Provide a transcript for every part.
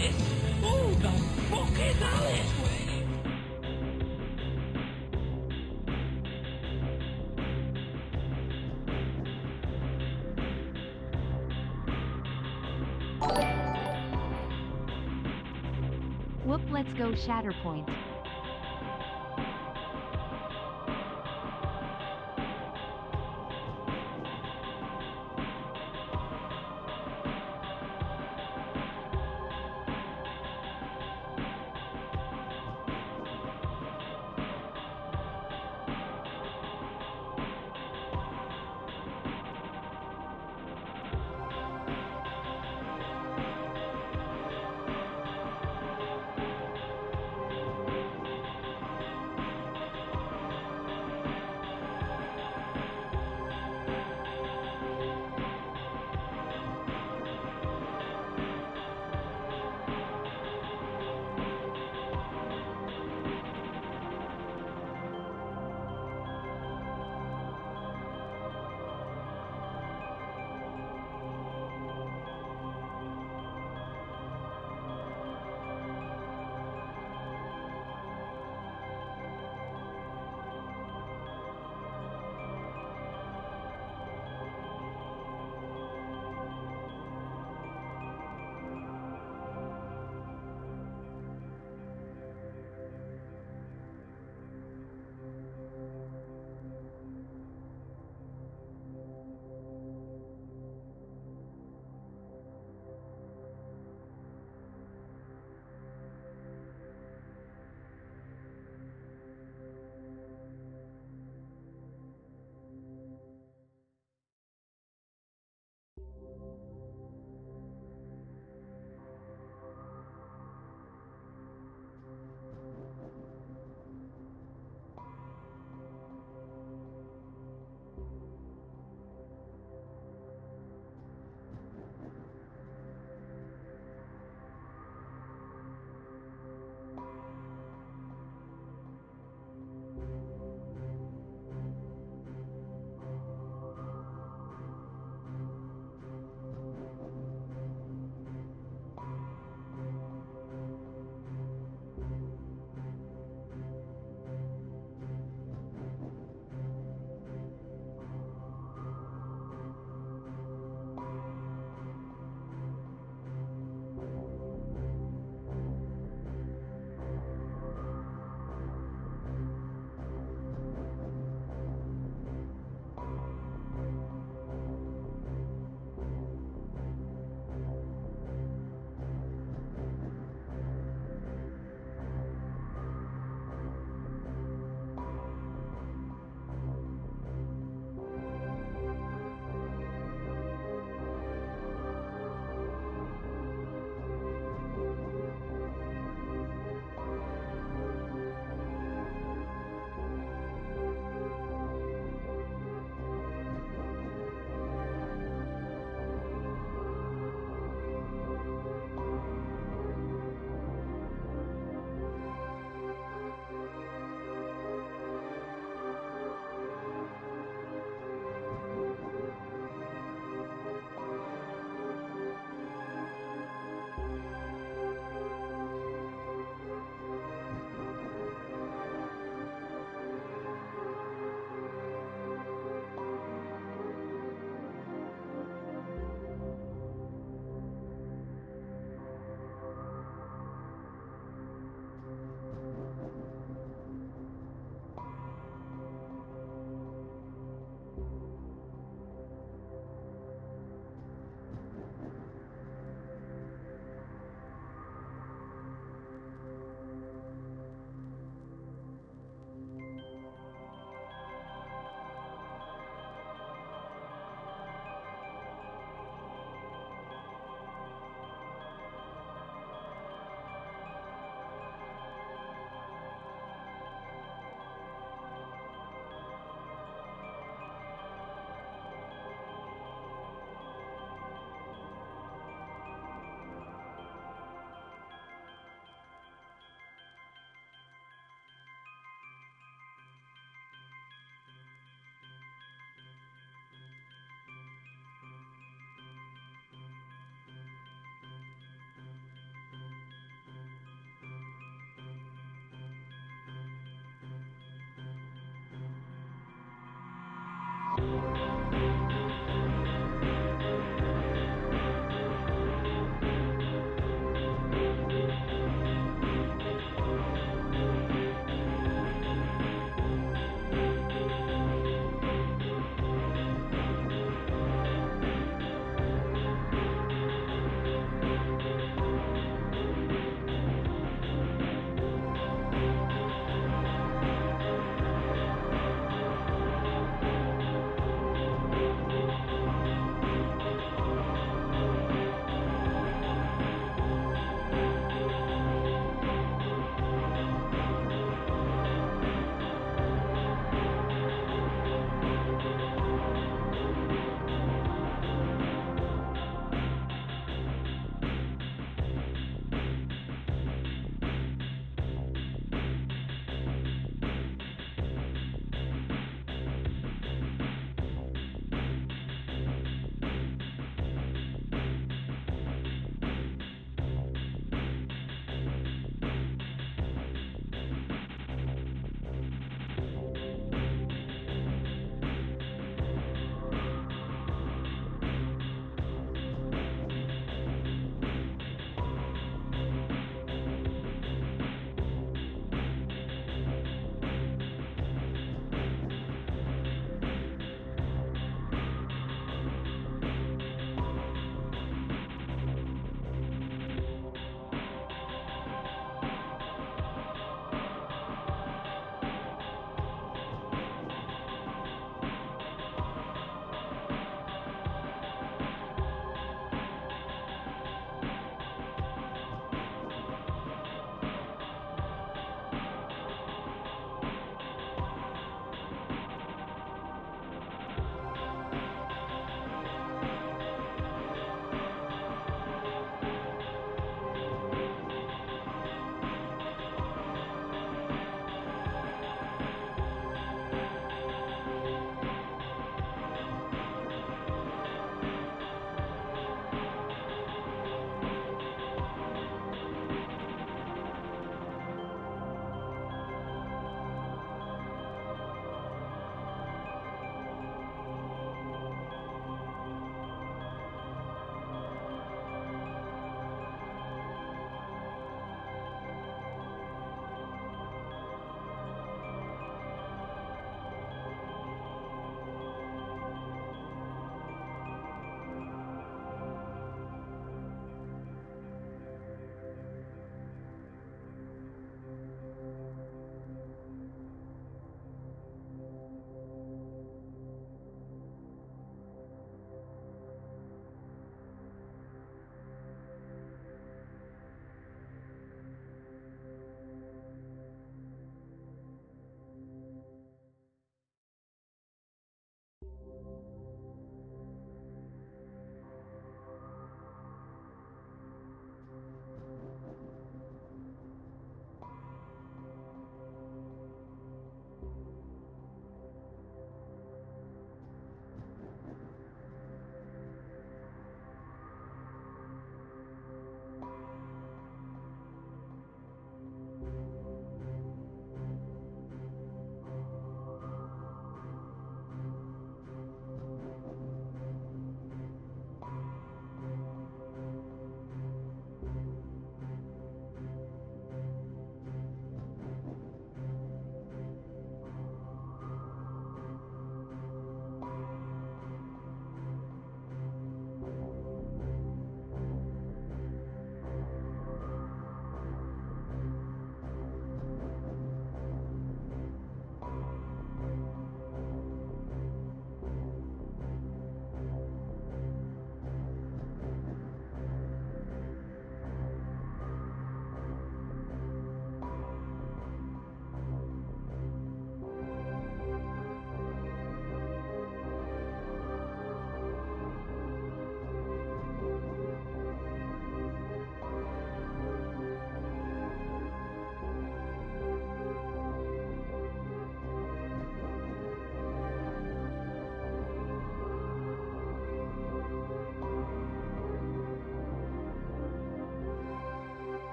Alice? Who the fuck is Alice? Whoop, let's go Shatterpoint.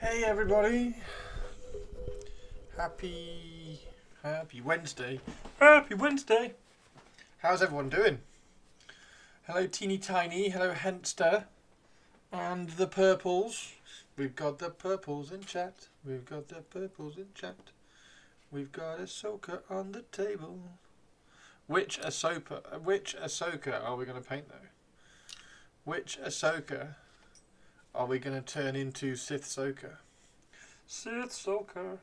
Hey everybody! Happy Wednesday! Happy Wednesday! How's everyone doing? Hello Teeny Tiny, hello Henster, and the purples. We've got the purples in chat. We've got the purples in chat. We've got a Soka on the table. Which Ahsoka are we going to paint though? Which Ahsoka are we going to turn into Sith-Soka? Sith-Soka.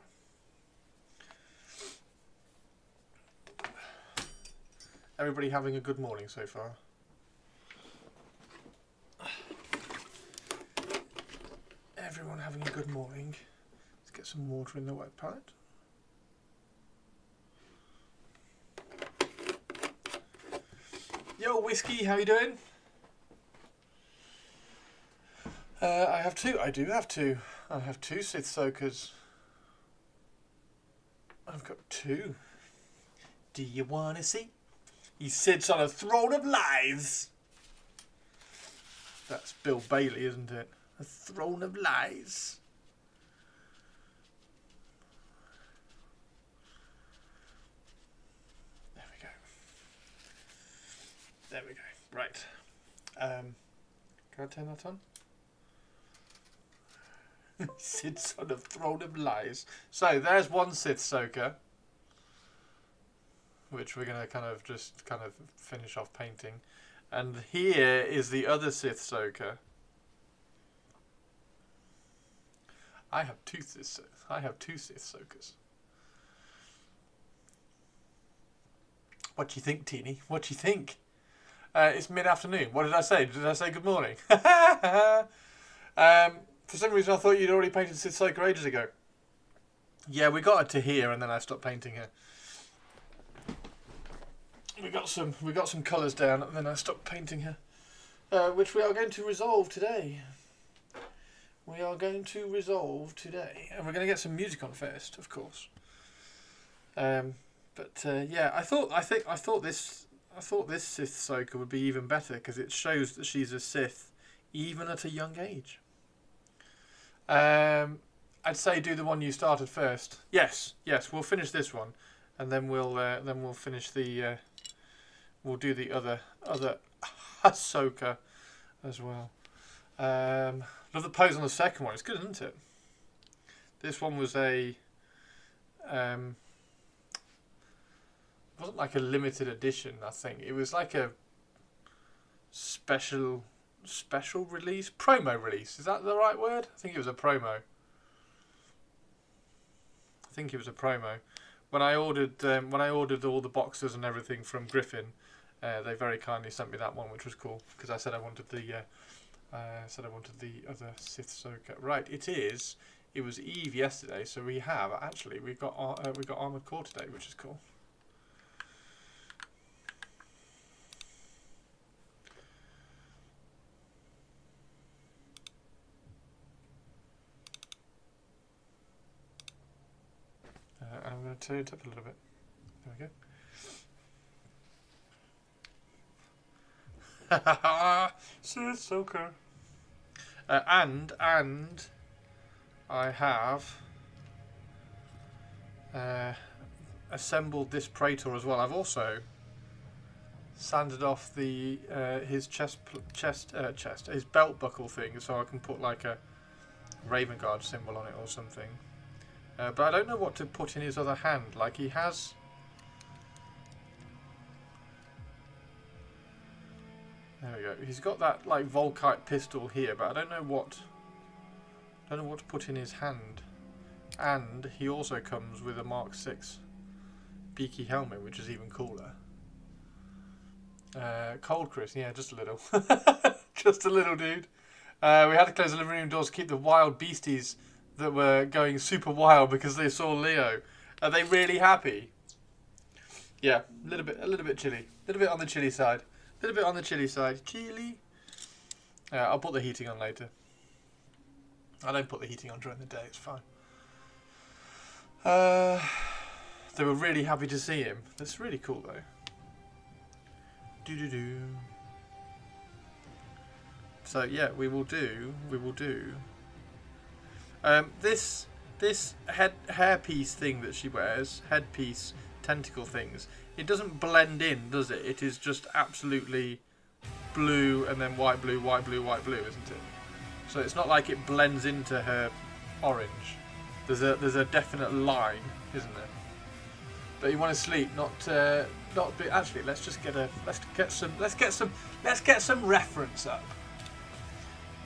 Everybody having a good morning so far? Everyone having a good morning. Let's get some water in the wet palette. Yo, Whiskey, how you doing? I have two. I do have two. I have two Sith-Sokas. I've got two. Do you want to see? He sits on a throne of lies. That's Bill Bailey, isn't it? A throne of lies. There we go. There we go. Right. Can I turn that on? He sits on a throne of lies. So there's one Sith-Soka, which we're going to kind of finish off painting. And here is the other Sith-Soka. I have two Sith-Sokas. What do you think, Teeny? What do you think? It's mid-afternoon. What did I say? Did I say good morning? For some reason I thought you'd already painted Sith-Soka ages ago. Yeah, we got her to here and then I stopped painting her. We got some colours down and then I stopped painting her. Which we are going to resolve today. We are going to resolve today. And we're going to get some music on first, of course. Yeah, I thought this Sith-Soka would be even better because it shows that she's a Sith even at a young age. I'd say do the one you started first. Yes, we'll finish this one, and then we'll finish the. We'll do the other Ahsoka as well. Love the pose on the second one. It's good, isn't it? This one was a. Wasn't like a limited edition. I think it was like a special release, promo release. Is that the right word? I think it was a promo. When I ordered all the boxes and everything from Griffin, they very kindly sent me that one, which was cool because I said I wanted the other Sith-Soka. Right, it is. It was Eve yesterday, so we got Armored Core today, which is cool. I'm going to turn it up a little bit. There we go. Sith-Soka. And I have assembled this Praetor as well. I've also sanded off his his belt buckle thing, so I can put like a Raven Guard symbol on it or something. But I don't know what to put in his other hand. Like he has. There we go. He's got that like Volkite pistol here, but I don't know what to put in his hand. And he also comes with a Mark 6 beaky helmet, which is even cooler. Cold Chris, yeah, just a little. Just a little, dude. We had to close the living room doors to keep the wild beasties that were going super wild because they saw Leo. Are they really happy? Yeah, a little bit chilly. A little bit on the chilly side. A little bit on the chilly side. Chilly. I'll put the heating on later. I don't put the heating on during the day, it's fine. They were really happy to see him. That's really cool though. Do. So yeah, we will do. This hairpiece thing that she wears, headpiece, tentacle things, it doesn't blend in, does it? It is just absolutely blue and then white, blue, white, blue, white, blue, isn't it? So it's not like it blends into her orange. There's a definite line, isn't there? But you want to sleep, not. Actually, let's get some reference up.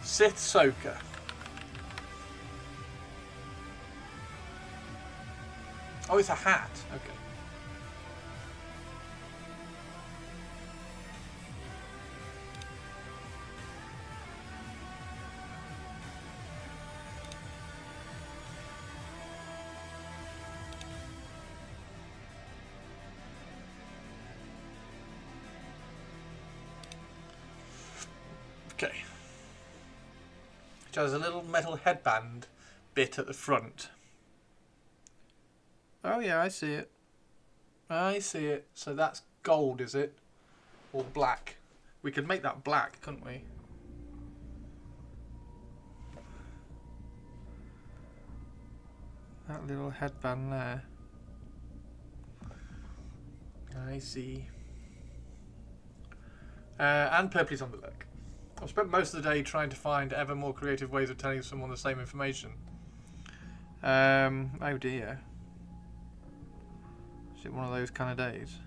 Sith-Soka. Oh, it's a hat. Okay. Okay. Which has a little metal headband bit at the front. Oh yeah, I see it. I see it. So that's gold, is it? Or black? We could make that black, couldn't we? That little headband there. I see. And purply's on the look. I've spent most of the day trying to find ever more creative ways of telling someone the same information. Oh dear. Is it one of those kind of days?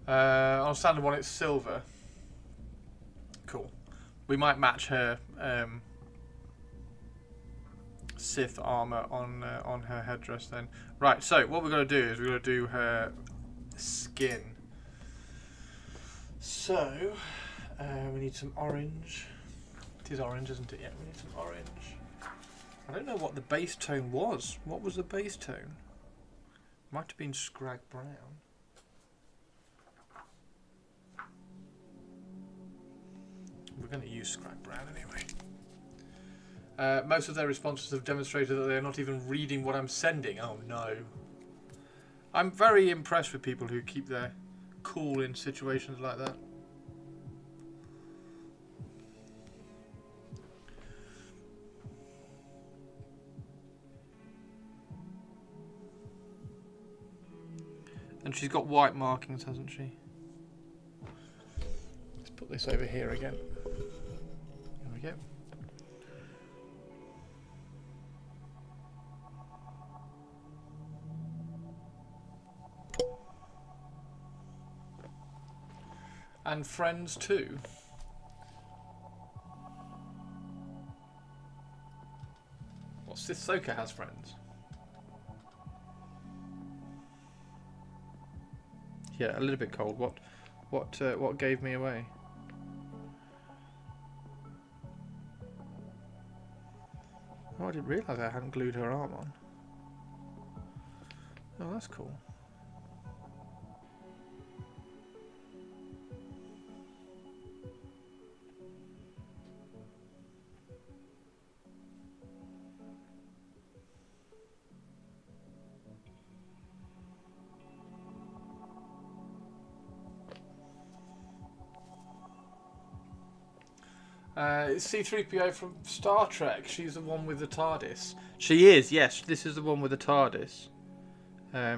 On standard one, it's silver. Cool. We might match her Sith armor on her headdress then. Right. So what we're going to do is we're going to do her skin. So we need some orange. It is orange, isn't it? Yeah, we need some orange. I don't know what the base tone was. What was the base tone? Might have been Scrag Brown. We're going to use Scrag Brown anyway. Most of their responses have demonstrated that they are not even reading what I'm sending. Oh no. I'm very impressed with people who keep their cool in situations like that. And she's got white markings, hasn't she? Let's put this over here again. There we go. And friends too. Well, Sith-Soka has friends. Yeah, a little bit cold. What gave me away? Oh, I didn't realise I hadn't glued her arm on. Oh, that's cool. It's C-3PO from Star Trek. She's the one with the TARDIS. She is, yes. This is the one with the TARDIS.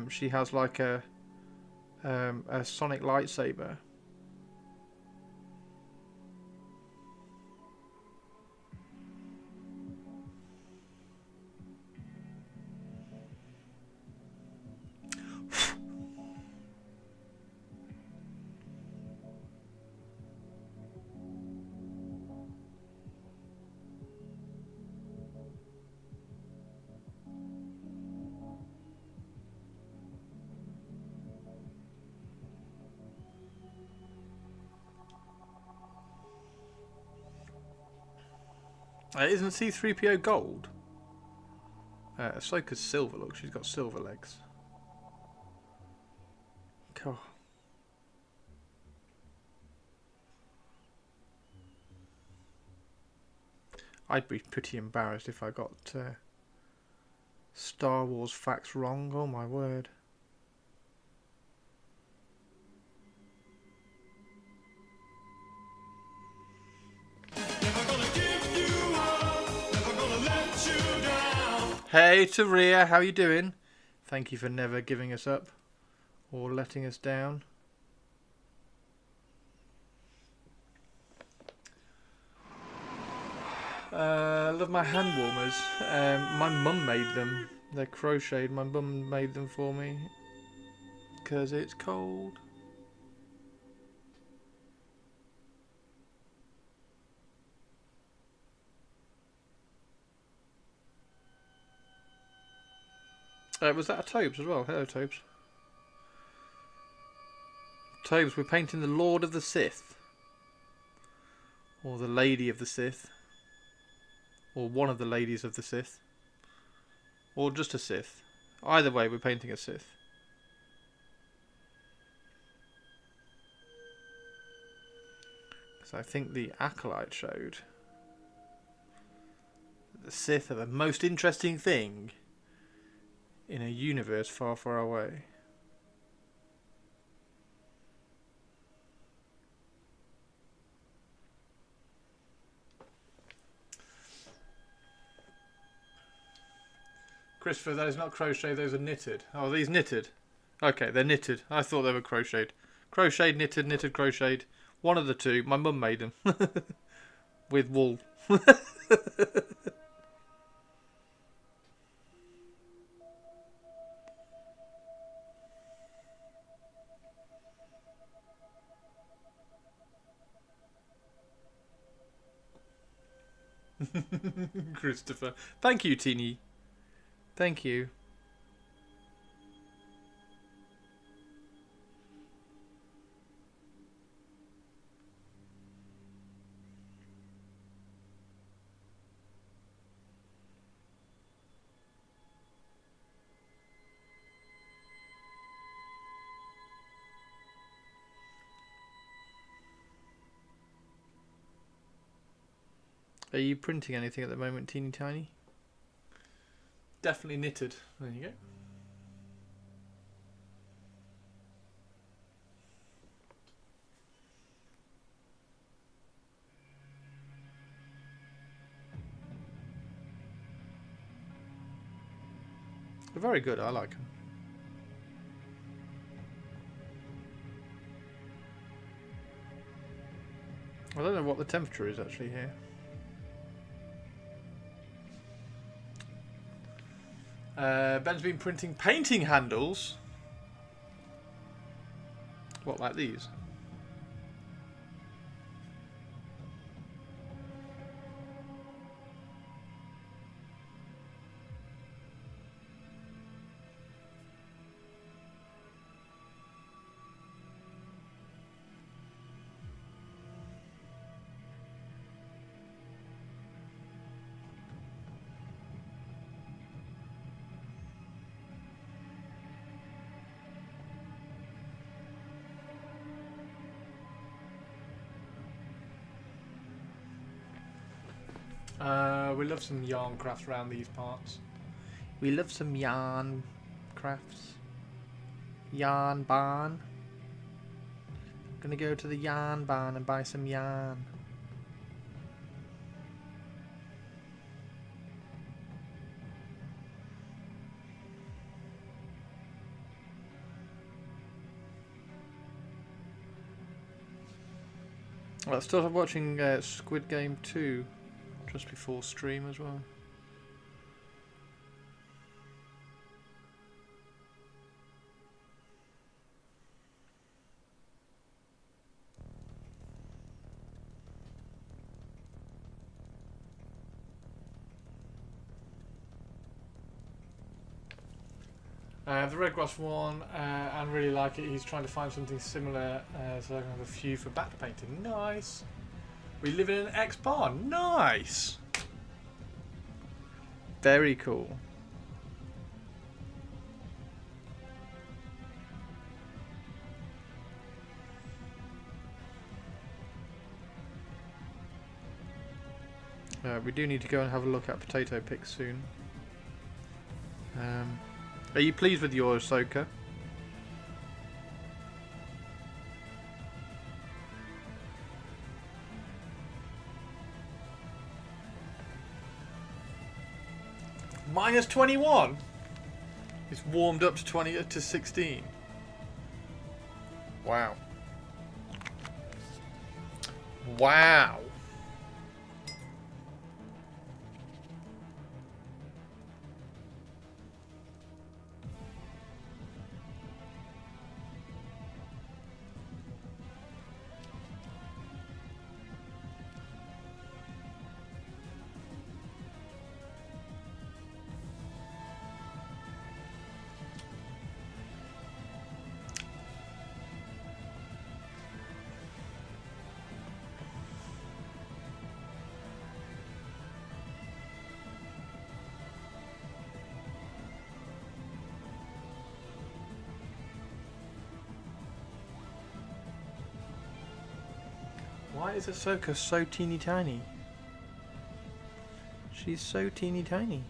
She has like a sonic lightsaber. Isn't C-3PO gold? Ahsoka's silver. Look, she's got silver legs. Cool. I'd be pretty embarrassed if I got Star Wars facts wrong. Oh my word. Hey Taria, how you doing? Thank you for never giving us up or letting us down. Love my hand warmers. My mum made them. They're crocheted. My mum made them for me because it's cold. Was that a Tobes as well? Hello, Tobes. Tobes, we're painting the Lord of the Sith. Or the Lady of the Sith. Or one of the ladies of the Sith. Or just a Sith. Either way, we're painting a Sith. Because I think the Acolyte showed that the Sith are the most interesting thing in a universe far, far away. Christopher, that is not crochet, those are knitted. Oh, are these knitted? Okay, they're knitted. I thought they were crocheted. Crocheted, knitted, knitted, crocheted. One of the two. My mum made them. With wool. Christopher. Thank you, Teeny. Thank you. Are you printing anything at the moment, Teeny Tiny? Definitely knitted. There you go. They're very good. I like them. I don't know what the temperature is actually here. Ben's been printing painting handles. What, like these? We love some yarn crafts around these parts. We love some yarn crafts. Yarn barn. I'm gonna go to the yarn barn and buy some yarn. I started watching Squid Game 2 just before stream as well. The Red Grass one, and really like it. He's trying to find something similar, so I can have a few for back painting. Nice. We live in an X barn. Nice. Very cool. We do need to go and have a look at potato picks soon. Are you pleased with your Ahsoka? Minus 21? It's warmed up to 20 to 16. Wow. Wow. Why is Ahsoka so teeny tiny? She's so teeny tiny.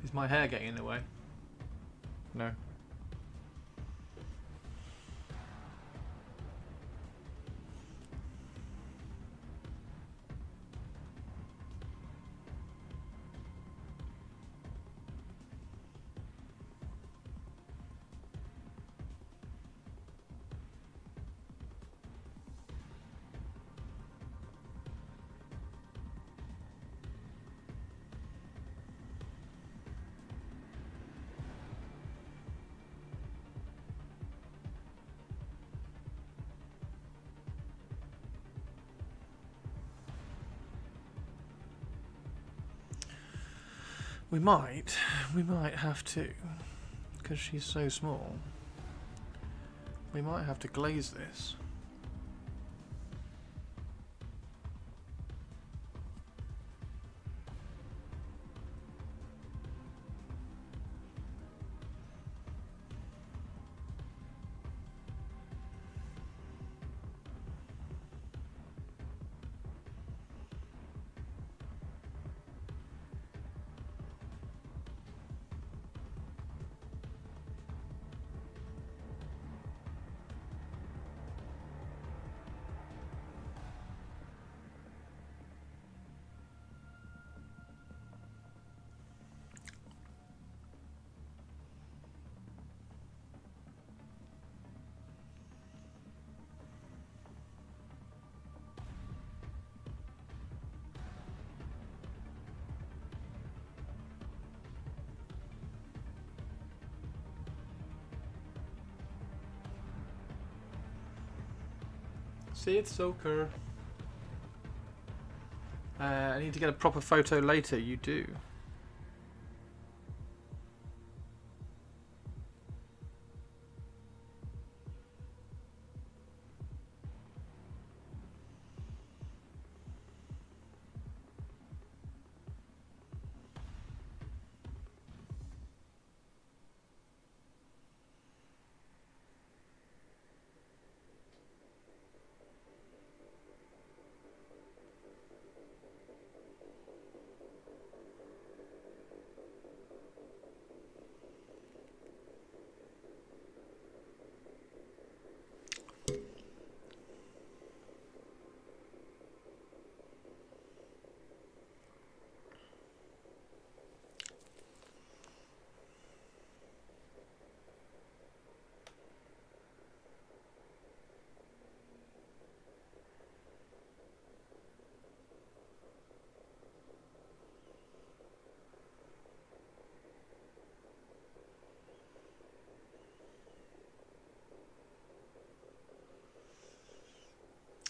Is my hair getting in the way? No. We might have to, because she's so small, we might have to glaze this. Sith-Soka. I need to get a proper photo later. You do.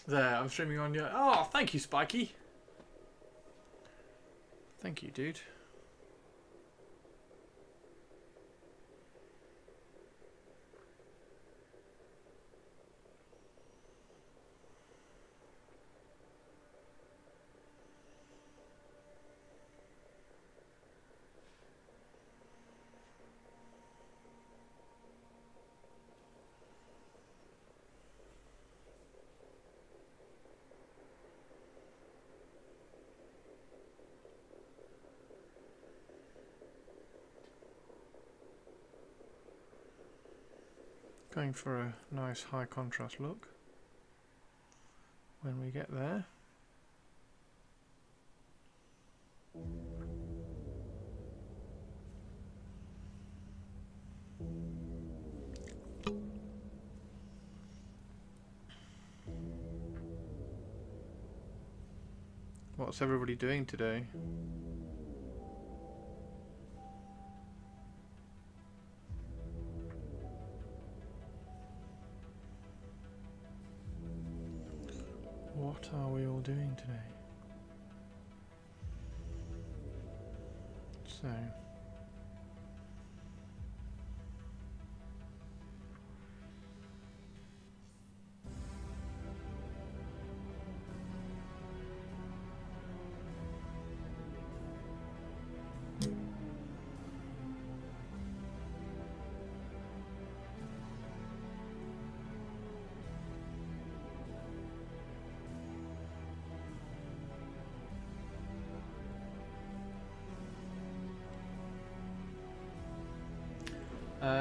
There, I'm streaming on your... Oh, thank you, Spiky. Thank you, dude. Going for a nice high contrast look when we get there. What's everybody doing today? What are we all doing today? So,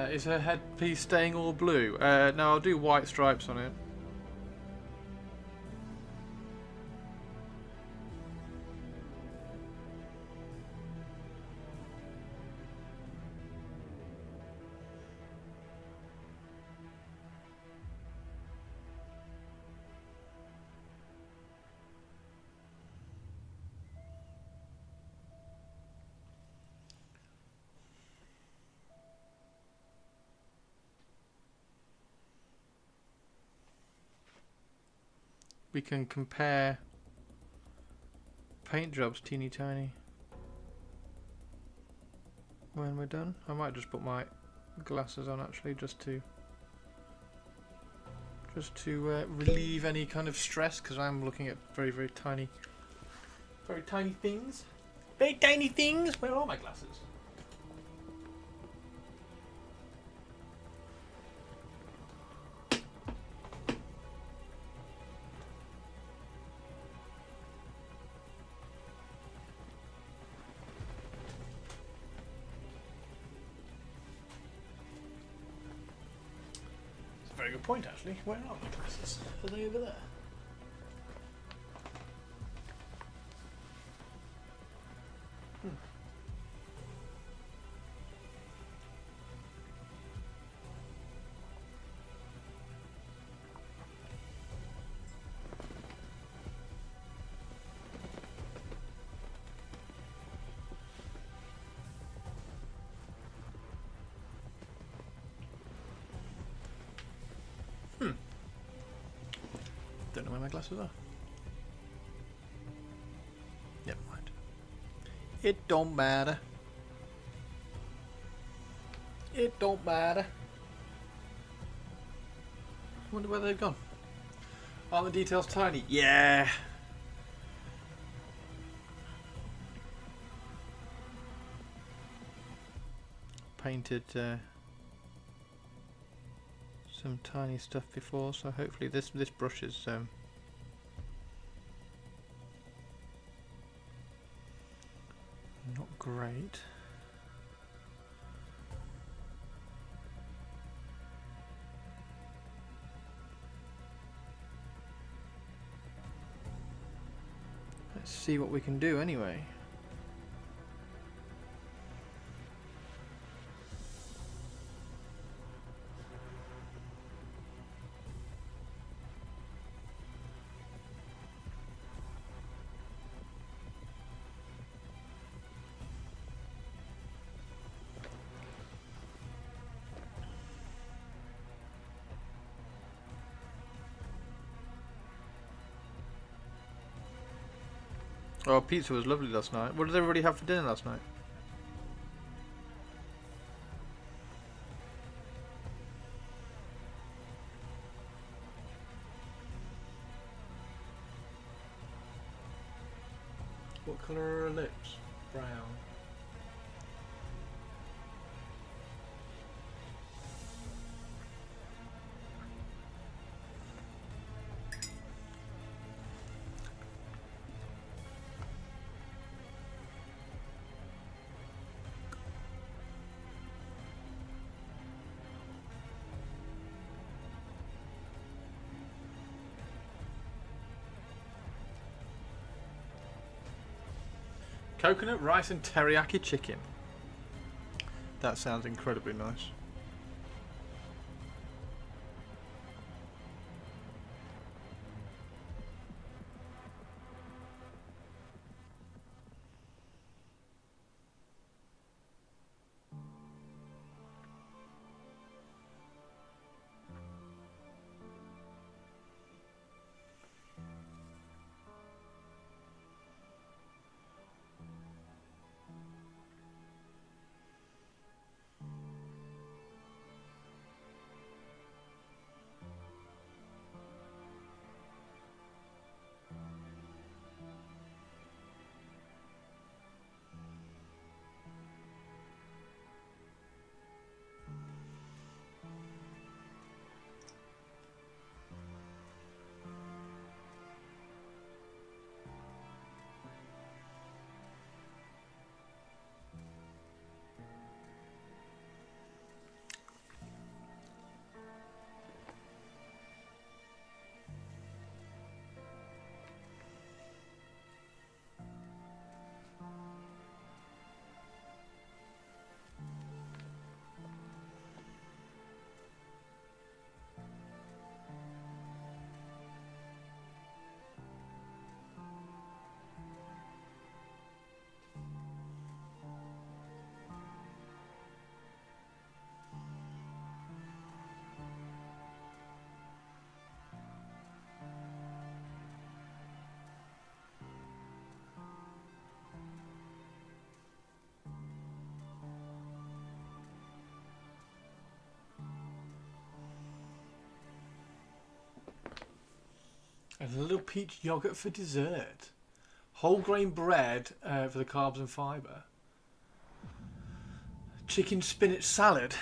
is her headpiece staying all blue? No, I'll do white stripes on it. We can compare paint jobs teeny tiny when we're done. I might just put my glasses on actually just to relieve any kind of stress, because I'm looking at very tiny things. Very tiny things. Where are my glasses? Very good point, actually. Where are my glasses? Are they over there? Don't know where my glasses are. Never mind. It don't matter. It don't matter. I wonder where they've gone. Are the details tiny? Yeah. Painted some tiny stuff before, so hopefully this brush is not great. Let's see what we can do anyway. Oh, pizza was lovely last night. What did everybody have for dinner last night? What colour are her lips? Brown. Coconut rice and teriyaki chicken. That sounds incredibly nice. And a little peach yogurt for dessert. Whole grain bread for the carbs and fibre. Chicken spinach salad.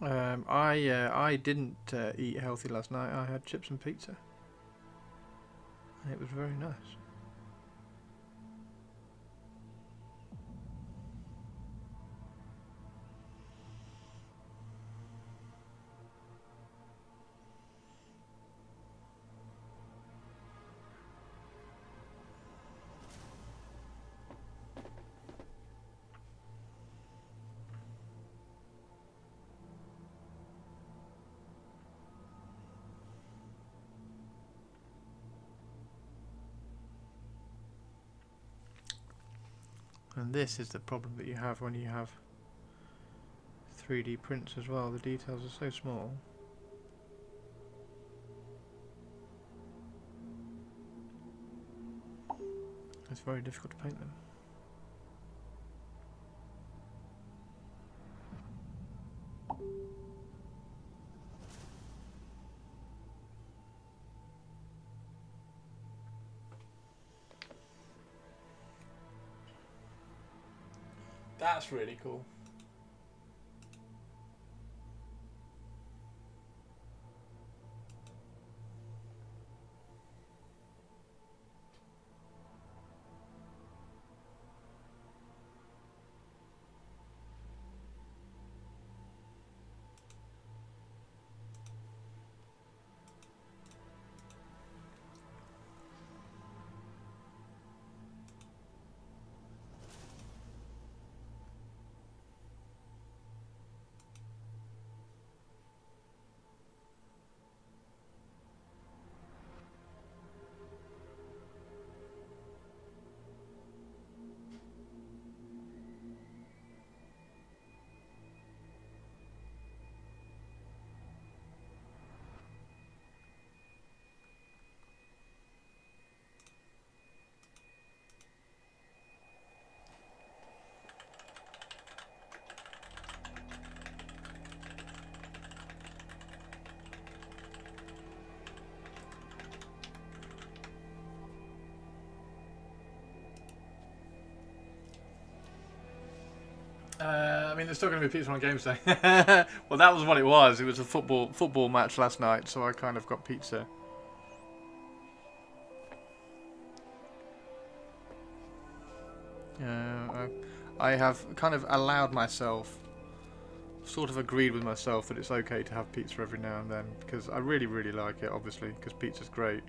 I didn't eat healthy last night. I had chips and pizza. And it was very nice. And this is the problem that you have when you have 3D prints as well. The details are so small. It's very difficult to paint them. That's really cool. I mean, there's still going to be pizza on games day. Well, that was what it was. It was a football match last night, so I kind of got pizza. I have kind of allowed myself, sort of agreed with myself that it's okay to have pizza every now and then, because I really, really like it, obviously, because pizza's great.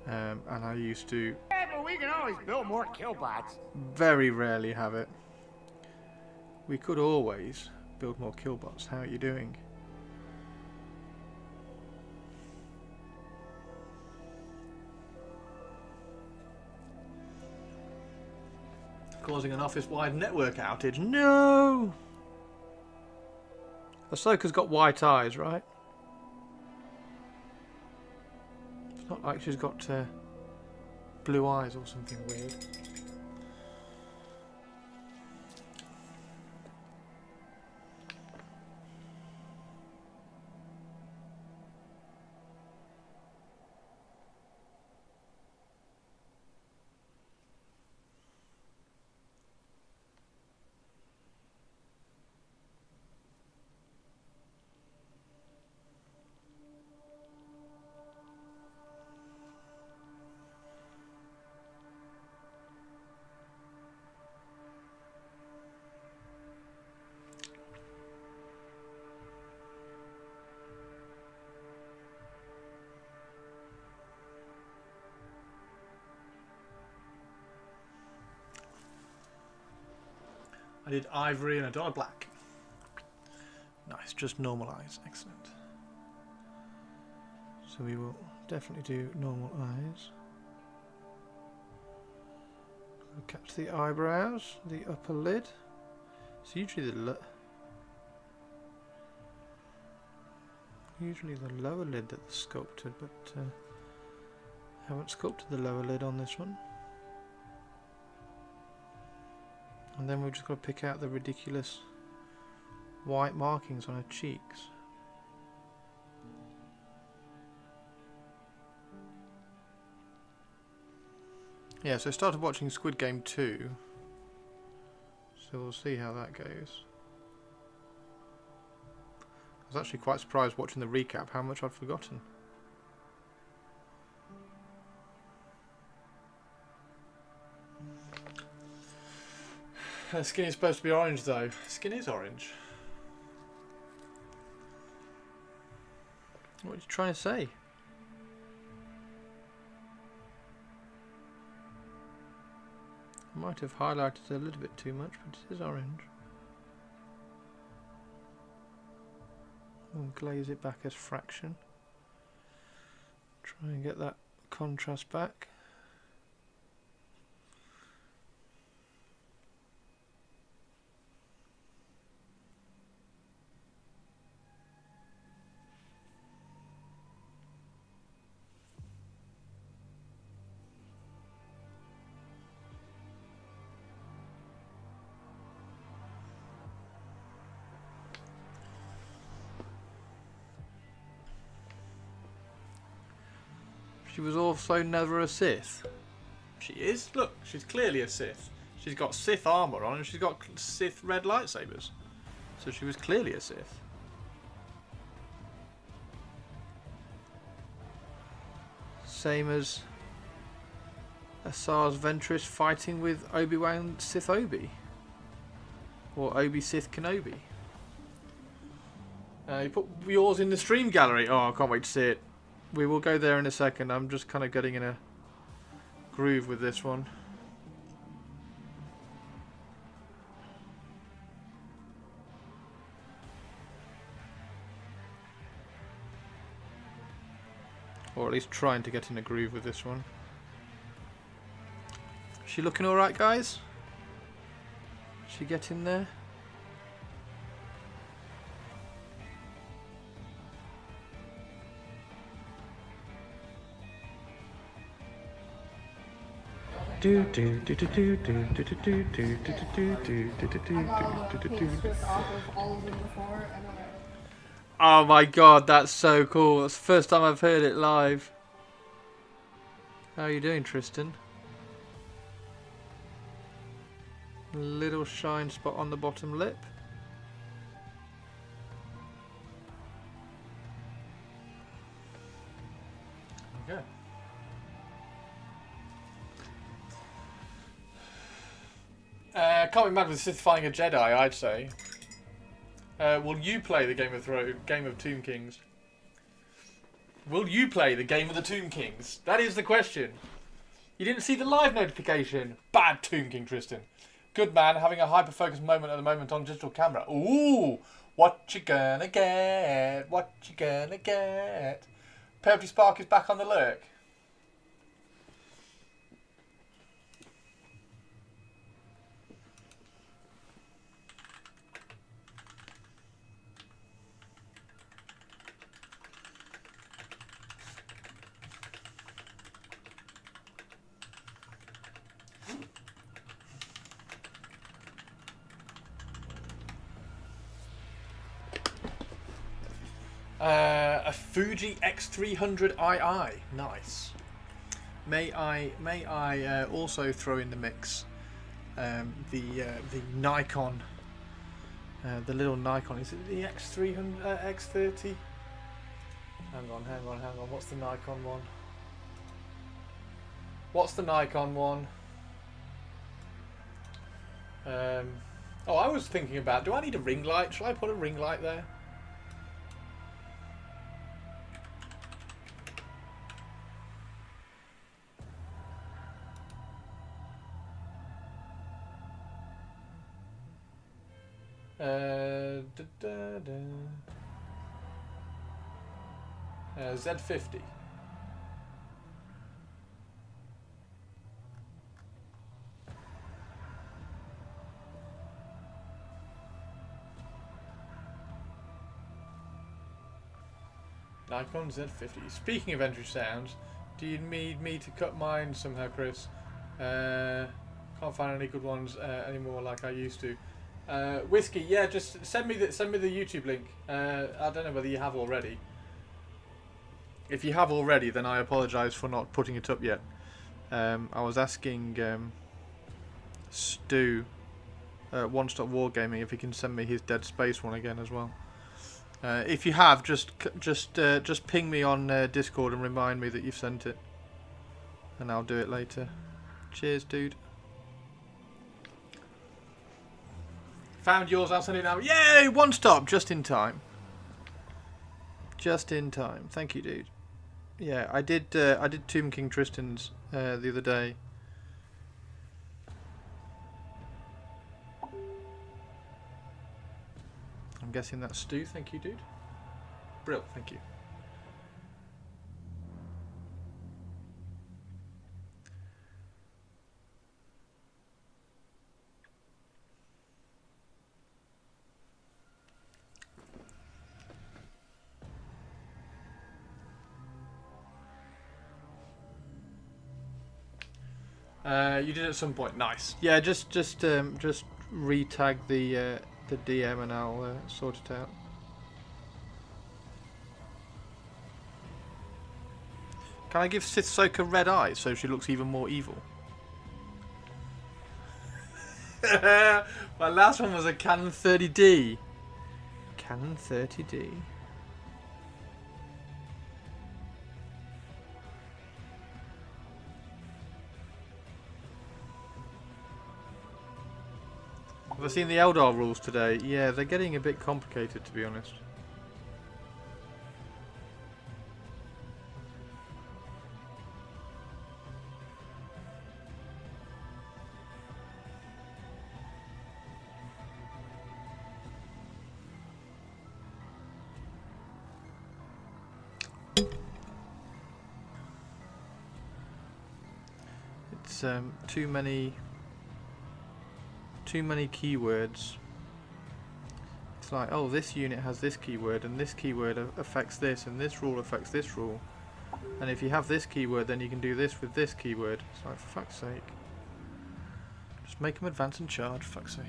And I used to... Yeah, but we can always build more killbots. Very rarely have it. We could always build more killbots. How are you doing? Causing an office-wide network outage. No! Ahsoka's got white eyes, right? It's not like she's got blue eyes or something weird. I did ivory and $1 black. Nice, just normalize. Excellent. So we will definitely do normal eyes. We'll catch the eyebrows, the upper lid. So usually the lower lid that's sculpted, but haven't sculpted the lower lid on this one. And then we've just got to pick out the ridiculous white markings on her cheeks. Yeah, so I started watching Squid Game 2. So we'll see how that goes. I was actually quite surprised watching the recap how much I'd forgotten. Her skin is supposed to be orange though. Skin is orange. What are you trying to say? I might have highlighted it a little bit too much, but it is orange. And glaze it back as fraction. Try and get that contrast back. She was also never a Sith. She is? Look, she's clearly a Sith. She's got Sith armor on and she's got Sith red lightsabers. So she was clearly a Sith. Same as Asajj Ventress fighting with Obi-Wan Sith Obi. Or Obi Sith Kenobi. You put yours in the stream gallery. Oh, I can't wait to see it. We will go there in a second. I'm just kind of getting in a groove with this one. Or at least trying to get in a groove with this one. Is she looking alright, guys? Is she getting there? Oh my god, that's so cool. That's the first time I've heard it live. How are you doing, Tristan? Little shine spot on the bottom lip. Okay. Can't be mad with Sith fighting a Jedi, I'd say. Will you play the Game of Tomb Kings? Will you play the Game of the Tomb Kings? That is the question. You didn't see the live notification. Bad Tomb King, Tristan. Good man, having a hyper-focused moment at the moment on digital camera. Ooh, what you gonna get? What you gonna get? Purpley Spark is back on the lurk. A Fuji X300II, nice. May I also throw in the mix the Nikon, the little Nikon. Is it the X300 X30? Hang on. What's the Nikon one? What's the Nikon one? Oh, I was thinking about, do I need a ring light? Shall I put a ring light there? Z50. Nikon Z50. Speaking of entry sounds, do you need me to cut mine somehow, Chris? Can't find any good ones anymore like I used to. Whiskey, yeah, just send me the YouTube link. I don't know whether you have already. If you have already, then I apologise for not putting it up yet. I was asking Stu, One Stop Wargaming, if he can send me his Dead Space one again as well. If you have, just ping me on Discord and remind me that you've sent it, and I'll do it later. Cheers, dude. Found yours, I'll send it now. Yay! One Stop, just in time. Just in time. Thank you, dude. Yeah, I did Tomb King Tristan's the other day. I'm guessing that's Stu. Thank you, dude. Brill, thank you. You did at some point. Nice. Yeah, just re-tag the DM and I'll sort it out. Can I give Sith-Soka red eyes so she looks even more evil? My last one was a Canon 30D. Canon 30D. Have I seen the Eldar rules today? Yeah, they're getting a bit complicated, to be honest. It's too many keywords. It's like, oh, this unit has this keyword and this keyword affects this and this rule affects this rule, and if you have this keyword then you can do this with this keyword. It's like, for fuck's sake, just make them advance and charge, for fuck's sake.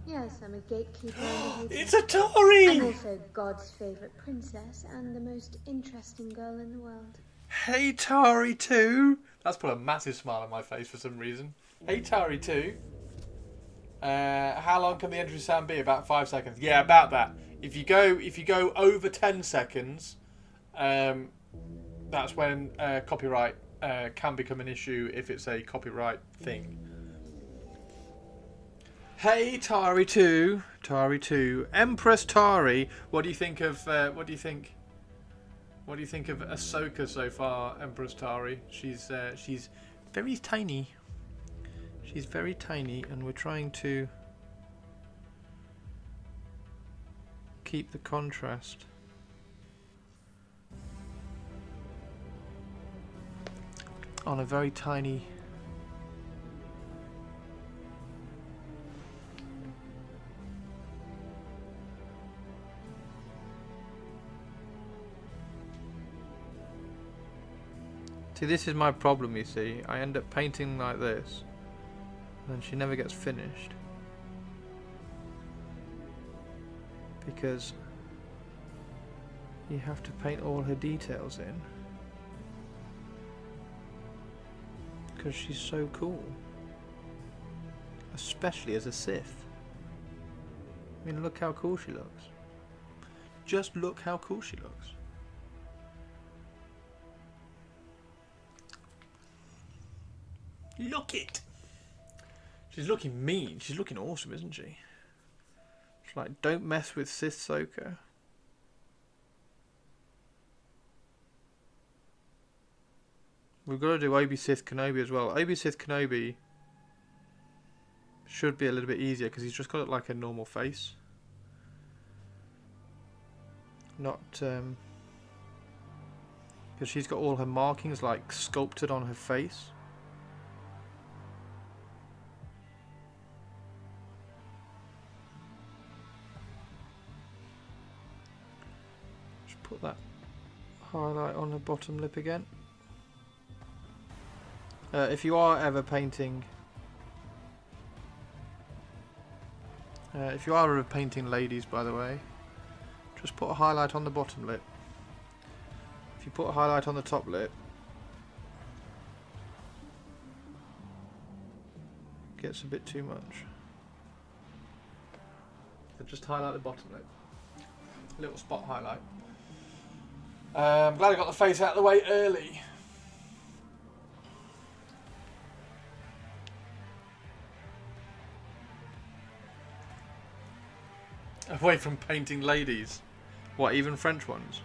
Yes, Yes, I'm a gatekeeper and a It's hater. a Tory! I'm also God's favourite princess and the most interesting girl in the world. Hey Tari 2. That's put a massive smile on my face for some reason. Hey Tari 2. How long can the entry sound be? About 5 seconds. Yeah, about that. If you go over 10 seconds, that's when copyright can become an issue if it's a copyright thing. Hey Tari 2. Tari 2. Empress Tari. What do you think of what do you think of Ahsoka so far, Empress Tari? She's very tiny. She's very tiny, and we're trying to keep the contrast. On a very tiny. See, this is my problem, you see. I end up painting like this, and then she never gets finished. Because you have to paint all her details in. Because she's so cool. Especially as a Sith. I mean, look how cool she looks. Just look how cool she looks. Look it! She's looking mean. She's looking awesome, isn't she? It's like, don't mess with Sith-Soka. We've got to do Obi Sith Kenobi as well. Obi Sith Kenobi should be a little bit easier because he's just got like a normal face. Not because she's got all her markings like sculpted on her face. Just put that highlight on her bottom lip again. If you are ever painting, ladies, by the way, just put a highlight on the bottom lip. If you put a highlight on the top lip, it gets a bit too much. So just highlight the bottom lip. A little spot highlight. I'm glad I got the face out of the way early. Away from painting ladies. What, even French ones?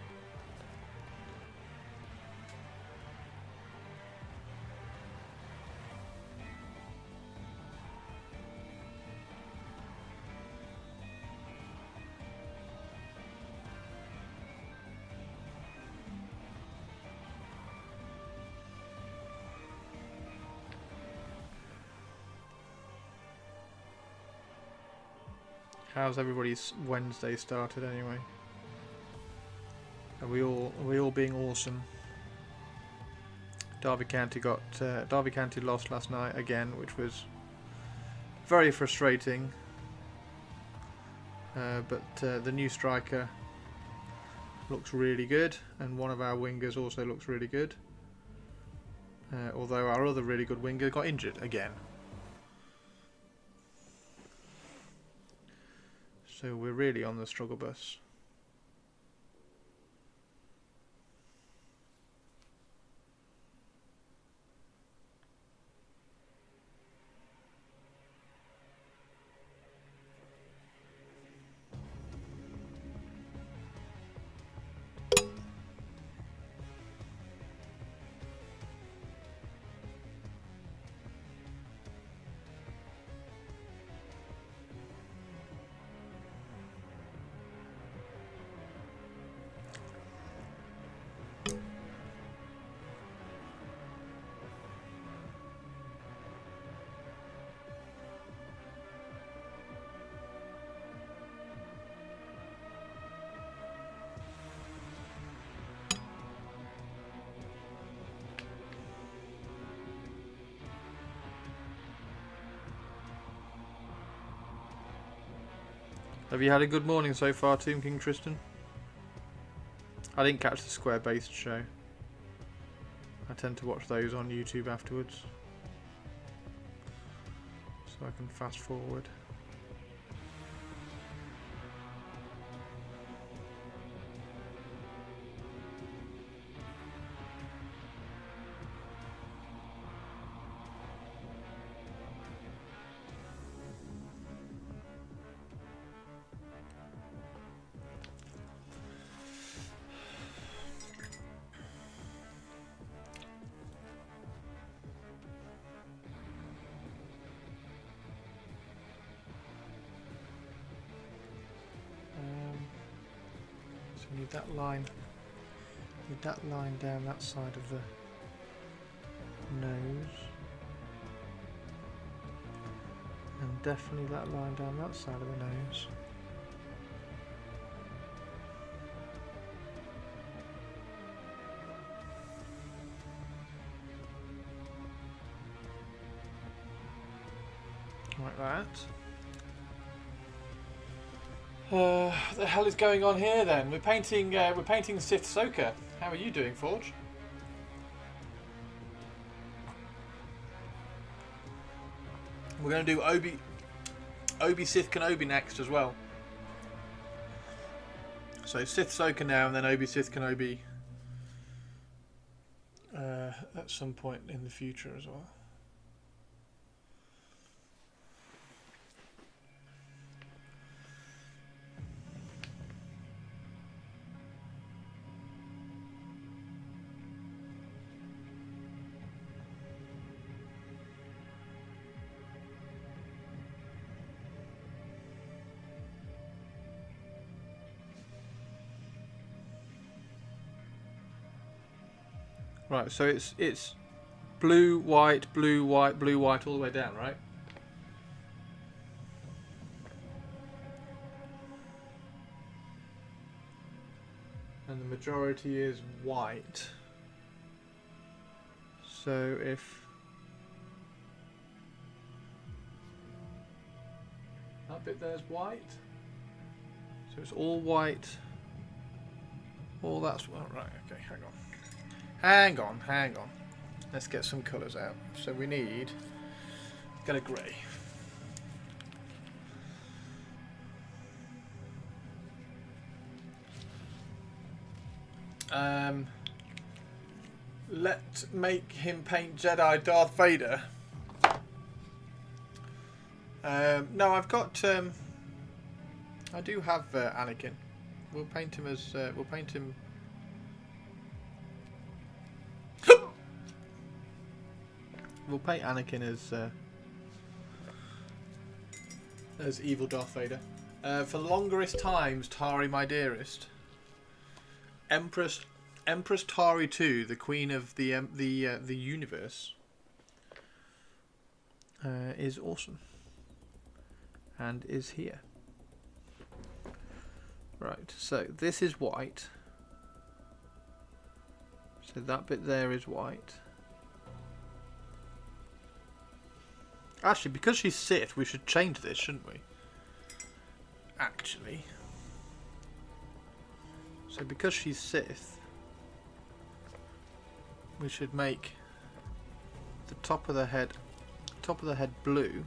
How's everybody's Wednesday started anyway? Are we all being awesome? Derby County lost last night again, which was very frustrating. But the new striker looks really good, and one of our wingers also looks really good. Although our other really good winger got injured again. So we're really on the struggle bus. Have you had a good morning so far, Tomb King Tristan? I didn't catch the square-based show. I tend to watch those on YouTube afterwards, so I can fast forward. So we need that line. Need that line down that side of the nose. And definitely that line down that side of the nose. Like that. What the hell is going on here then? We're painting Sith-Soka. How are you doing, Forge? We're going to do Obi Sith Kenobi next as well. So Sith-Soka now, and then Obi Sith Kenobi at some point in the future as well. Right, so it's blue, white, blue, white, blue, white all the way down, right? And the majority is white. So if that bit there's white, so it's all white. All that's well, right. Okay, hang on. Hang on. Let's get some colours out. So we need, get a grey. Let's make him paint Jedi Darth Vader. No, I've got. I do have Anakin. We'll paint him as. We'll paint him. We'll paint Anakin as evil Darth Vader. For the longest times, Tari, my dearest, Empress Tari II, the queen of the universe, is awesome and is here. Right, so this is white. So that bit there is white. Actually, because she's Sith, we should change this, shouldn't we? Actually. So because she's Sith, we should make the top of the head blue.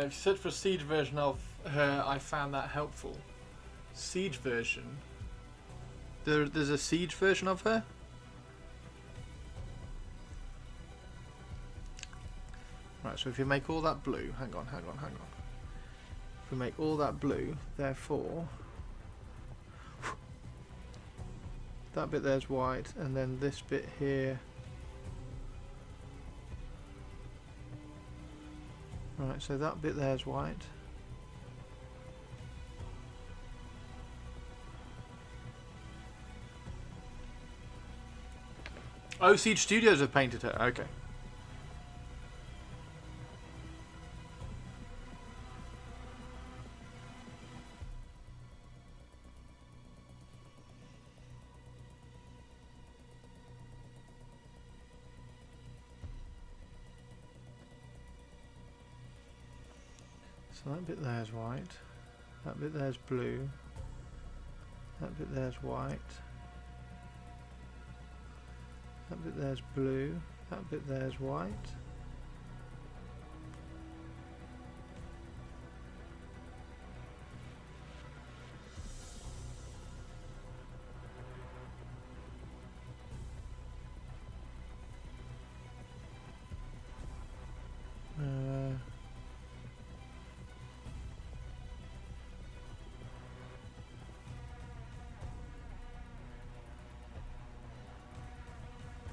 If you search for a Siege version of her, I found that helpful. Siege version. There's a Siege version of her? Right, so if you make all that blue, hang on. If we make all that blue, therefore, that bit there's white, and then this bit here. Right, so that bit there's white. Oh, Siege Studios have painted her. Okay. So that bit there's white. That bit there's blue. That bit there's white. That bit there's blue. That bit there's white.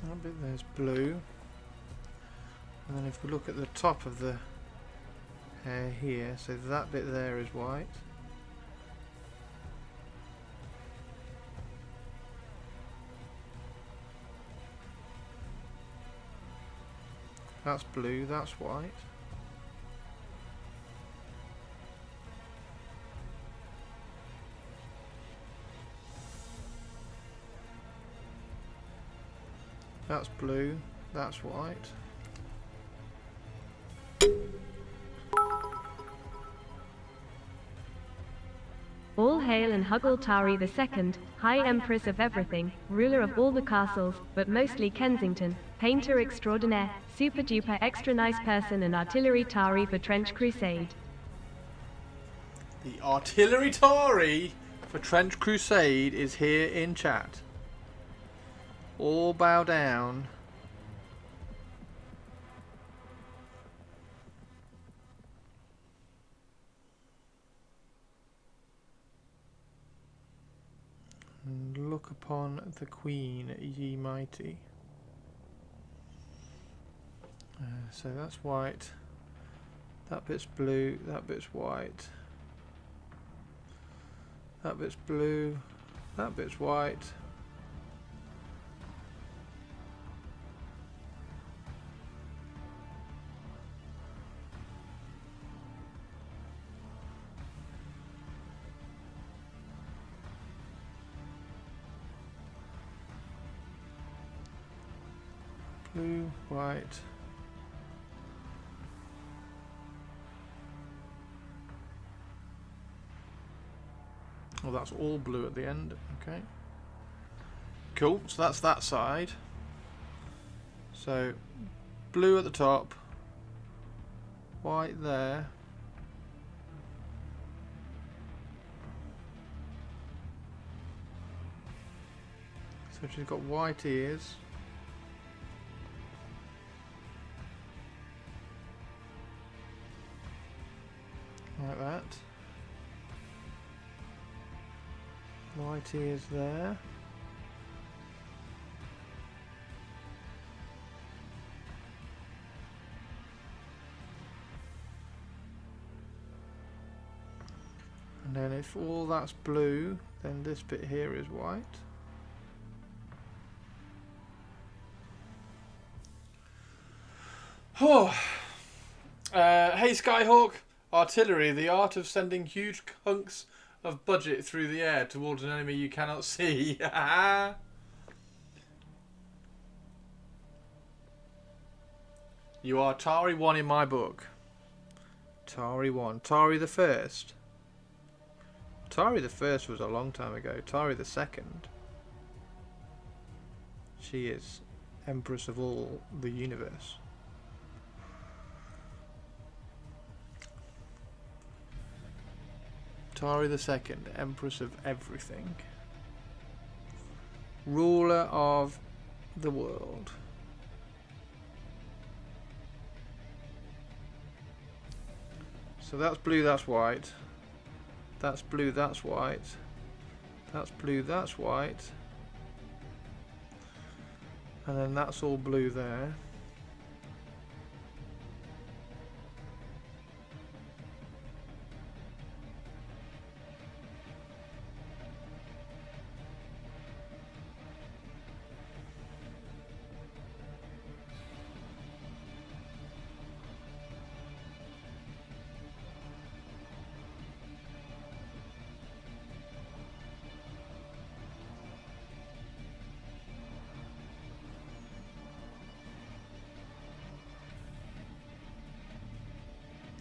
That bit there's blue, and then if we look at the top of the hair here, so that bit there is white. That's blue, that's white. That's blue, that's white. All hail and Huggle Tari II, High Empress of everything, ruler of all the castles, but mostly Kensington, painter extraordinaire, super duper extra nice person and artillery Tari for Trench Crusade. The artillery Tari for Trench Crusade is here in chat. All bow down. And look upon the Queen, ye mighty. So that's white. That bit's blue. That bit's white. That bit's blue. That bit's white. Blue, white. Well, that's all blue at the end. Okay. Cool. So that's that side. So blue at the top, white there. So she's got white ears. Like that. White ears there. And then if all that's blue, then this bit here is white. Oh. Hey Skyhawk, artillery, the art of sending huge hunks of budget through the air towards an enemy you cannot see. You are Tari 1 in my book. Tari 1. Tari the First. Tari the First was a long time ago. Tari the Second. She is Empress of all the universe. Tari the Second, Empress of everything. Ruler of the world. So that's blue, that's white. That's blue, that's white. That's blue, that's white. And then that's all blue there.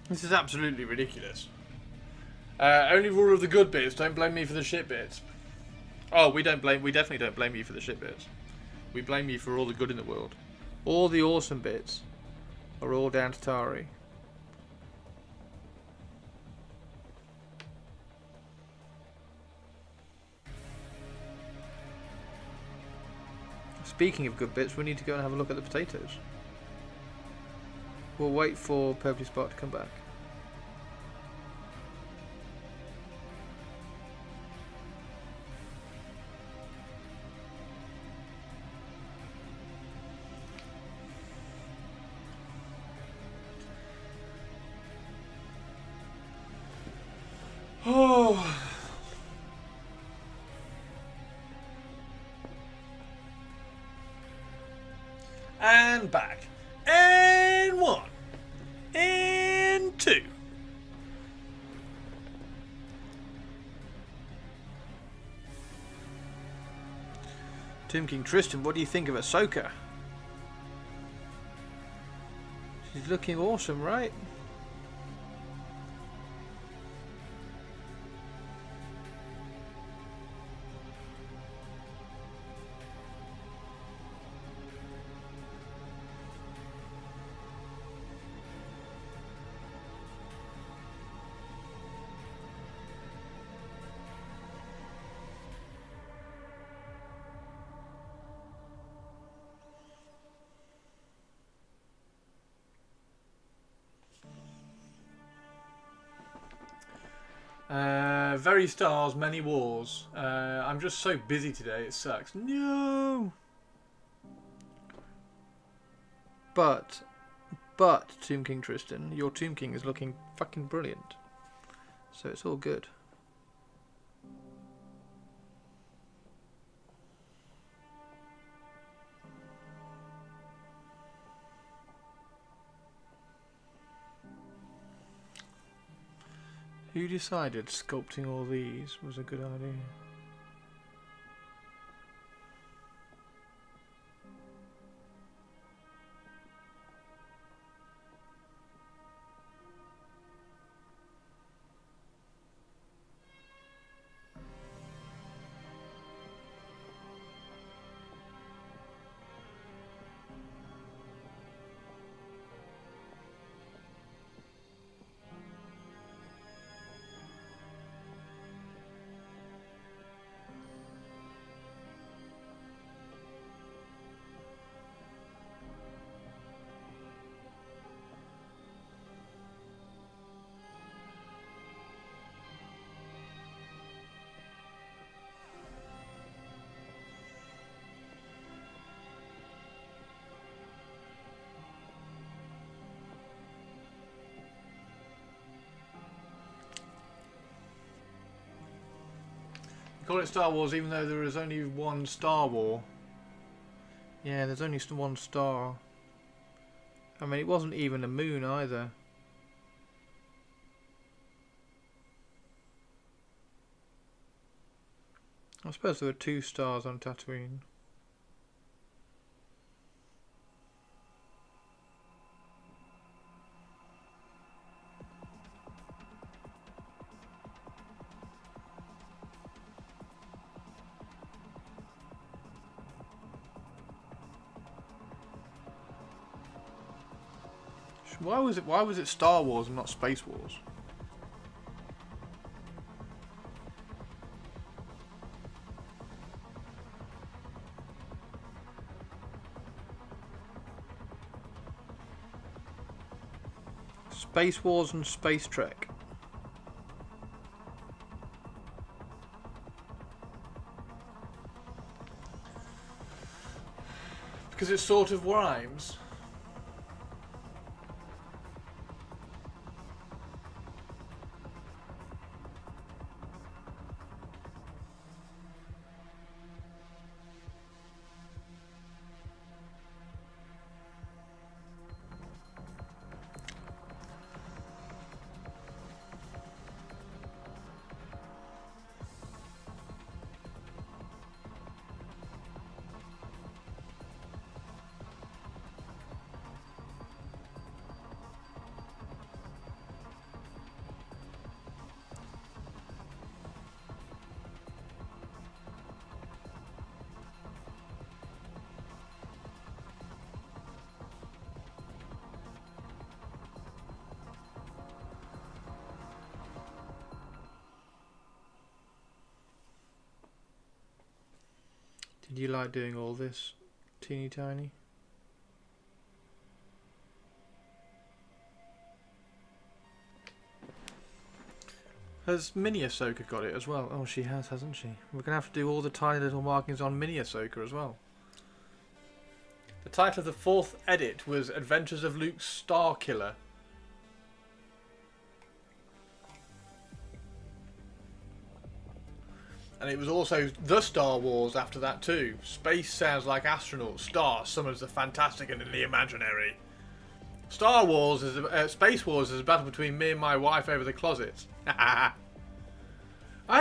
This is absolutely ridiculous. Only rule of the good bits. Don't blame me for the shit bits. Oh, we definitely don't blame you for the shit bits. We blame you for all the good in the world. All the awesome bits are all down to Tari. Speaking of good bits, we need to go and have a look at the potatoes. We'll wait for Purpley Spot to come back. Oh. And back. And one. And two. Tomb King Tristan, what do you think of Ahsoka? She's looking awesome, right? Very stars, many wars. I'm just so busy today, it sucks. No! But, Tomb King Tristan, your Tomb King is looking fucking brilliant. So it's all good. Who decided sculpting all these was a good idea? Call it Star Wars even though there is only one Star War. Yeah, there's only one star. I mean, it wasn't even a moon either. I suppose there were 2 stars on Tatooine. Why was it Star Wars and not Space Wars? Space Wars and Space Trek. Because it sort of rhymes. Did you like doing all this, Teeny Tiny? Has Mini Ahsoka got it as well? Oh, she has, hasn't she? We're going to have to do all the tiny little markings on Mini Ahsoka as well. The title of the 4th edit was Adventures of Luke Starkiller. And it was also The Star Wars after that too. Space sounds like astronauts. Star summons the fantastic and the imaginary. Star Wars is Space Wars is a battle between me and my wife over the closet. I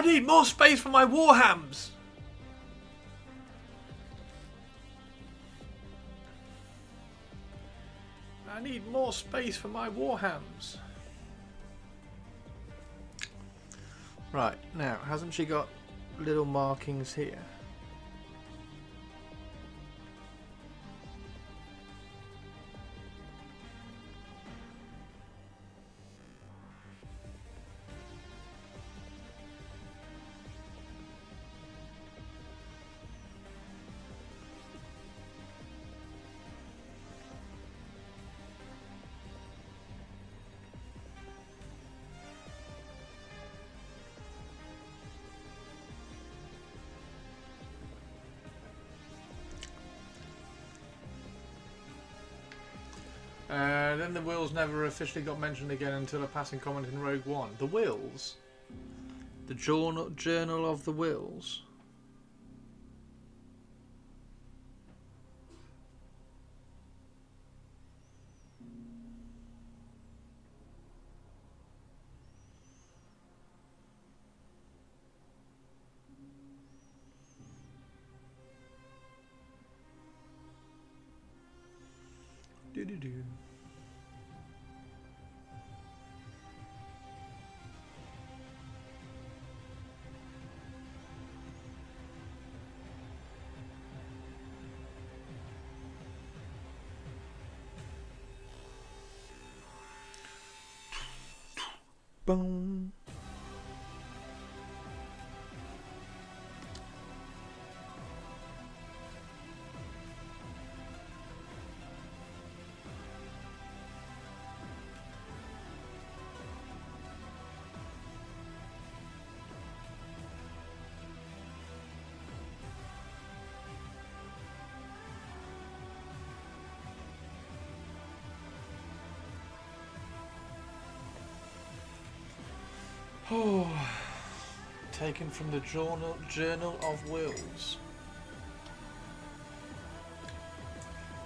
need more space for my warhams. I need more space for my warhams. Right, now, hasn't she got little markings here? Then the Wills never officially got mentioned again until a passing comment in Rogue One. The Wills? The Journal of the Wills? Do-do-do. Boom. Oh, taken from the Journal of Wills.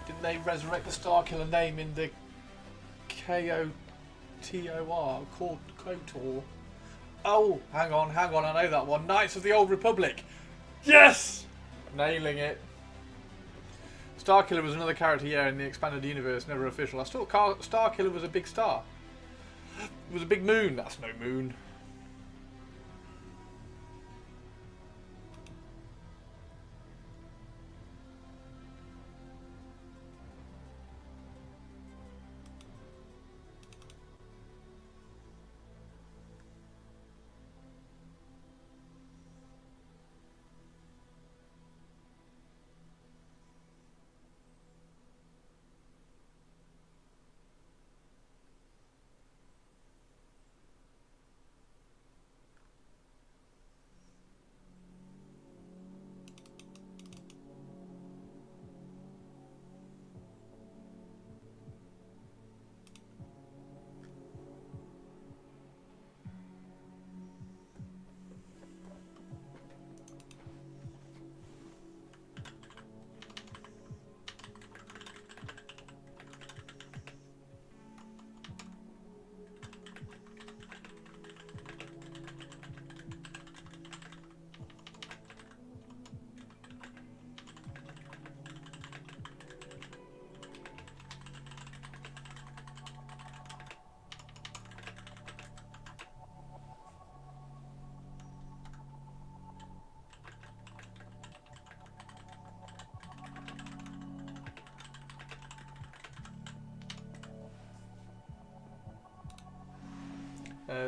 Didn't they resurrect the Starkiller name in the KOTOR? KOTOR? Oh, hang on, I know that one. Knights of the Old Republic. Yes! Nailing it. Starkiller was another character, yeah, in the expanded universe, never official. I thought Starkiller was a big star. It was a big moon. That's no moon.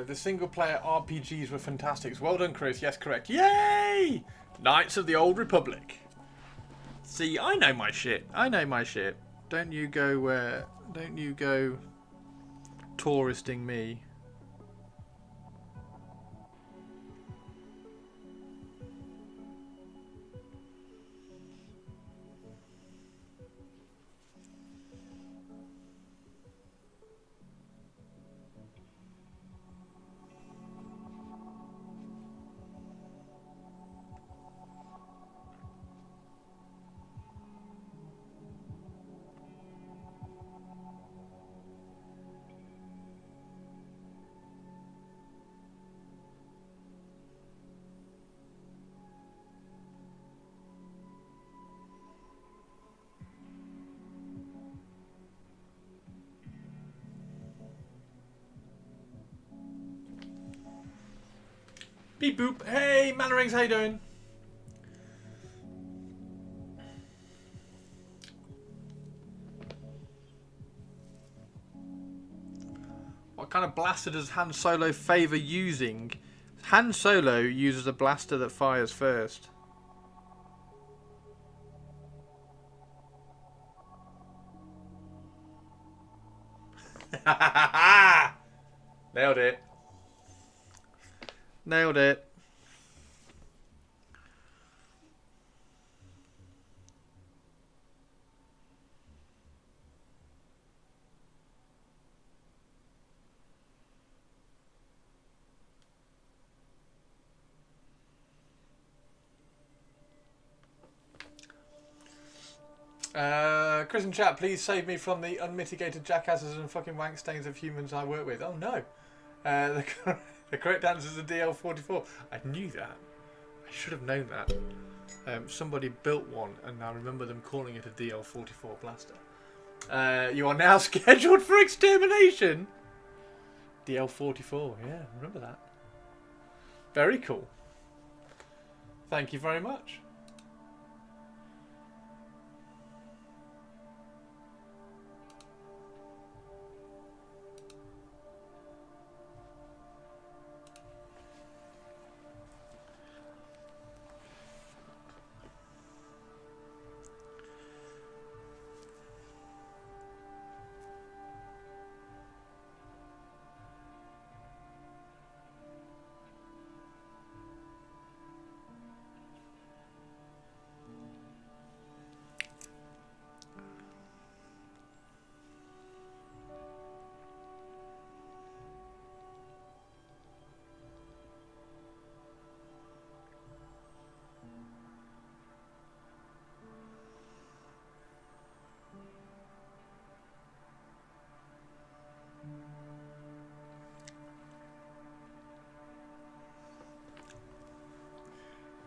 The single-player RPGs were fantastic. Well done, Chris. Yes, correct. Yay! Knights of the Old Republic. See, I know my shit. I know my shit. Don't you go touristing me. Beep boop. Hey, Mannerings, how you doing? What kind of blaster does Han Solo favour using? Han Solo uses a blaster that fires first. Nailed it. Nailed it. Chris and chat, please save me from the unmitigated jackasses and fucking wank stains of humans I work with. Oh no. The correct answer is a DL44. I knew that. I should have known that. Somebody built one and I remember them calling it a DL44 blaster. You are now scheduled for extermination. DL44, yeah, remember that. Very cool. Thank you very much.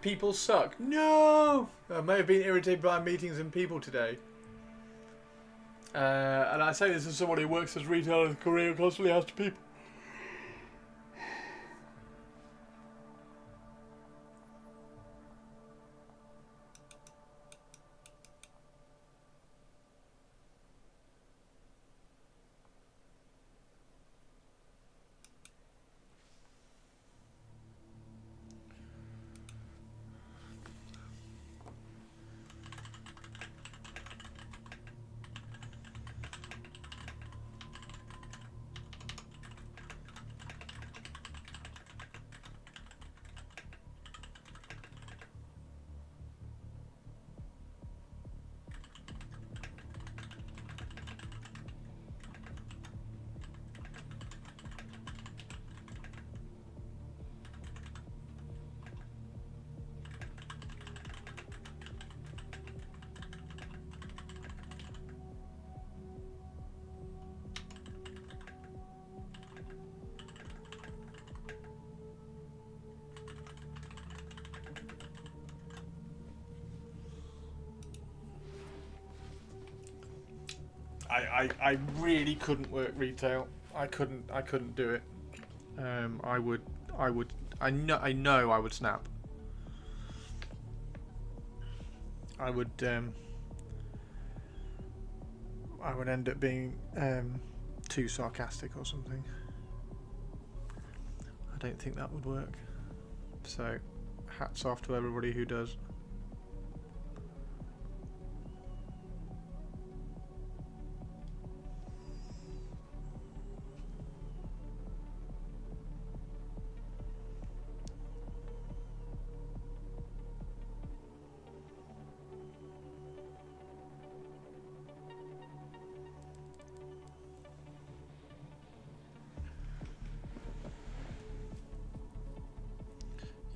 People suck. No! I may have been irritated by meetings and people today. And I say this as someone who works as retail in Korea and constantly has to people. I really couldn't work retail. I couldn't do it. I know I would snap. I would end up being too sarcastic or something. I don't think that would work. So hats off to everybody who does.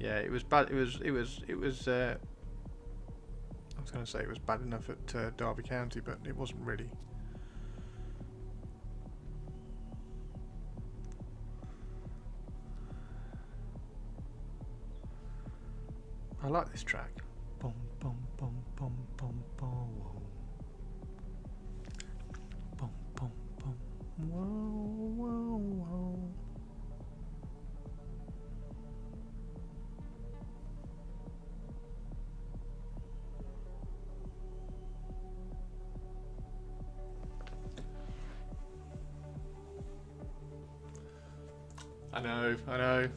Yeah, it was bad. It was. I was going to say it was bad enough at Derby County, but it wasn't really. I like this track. Bum bum bum bum bum bum. Bum bum bum. Whoa whoa whoa. I know, I know.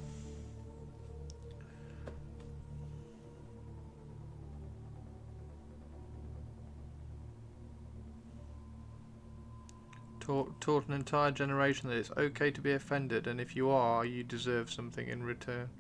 Taught an entire generation that it's okay to be offended, and if you are, you deserve something in return.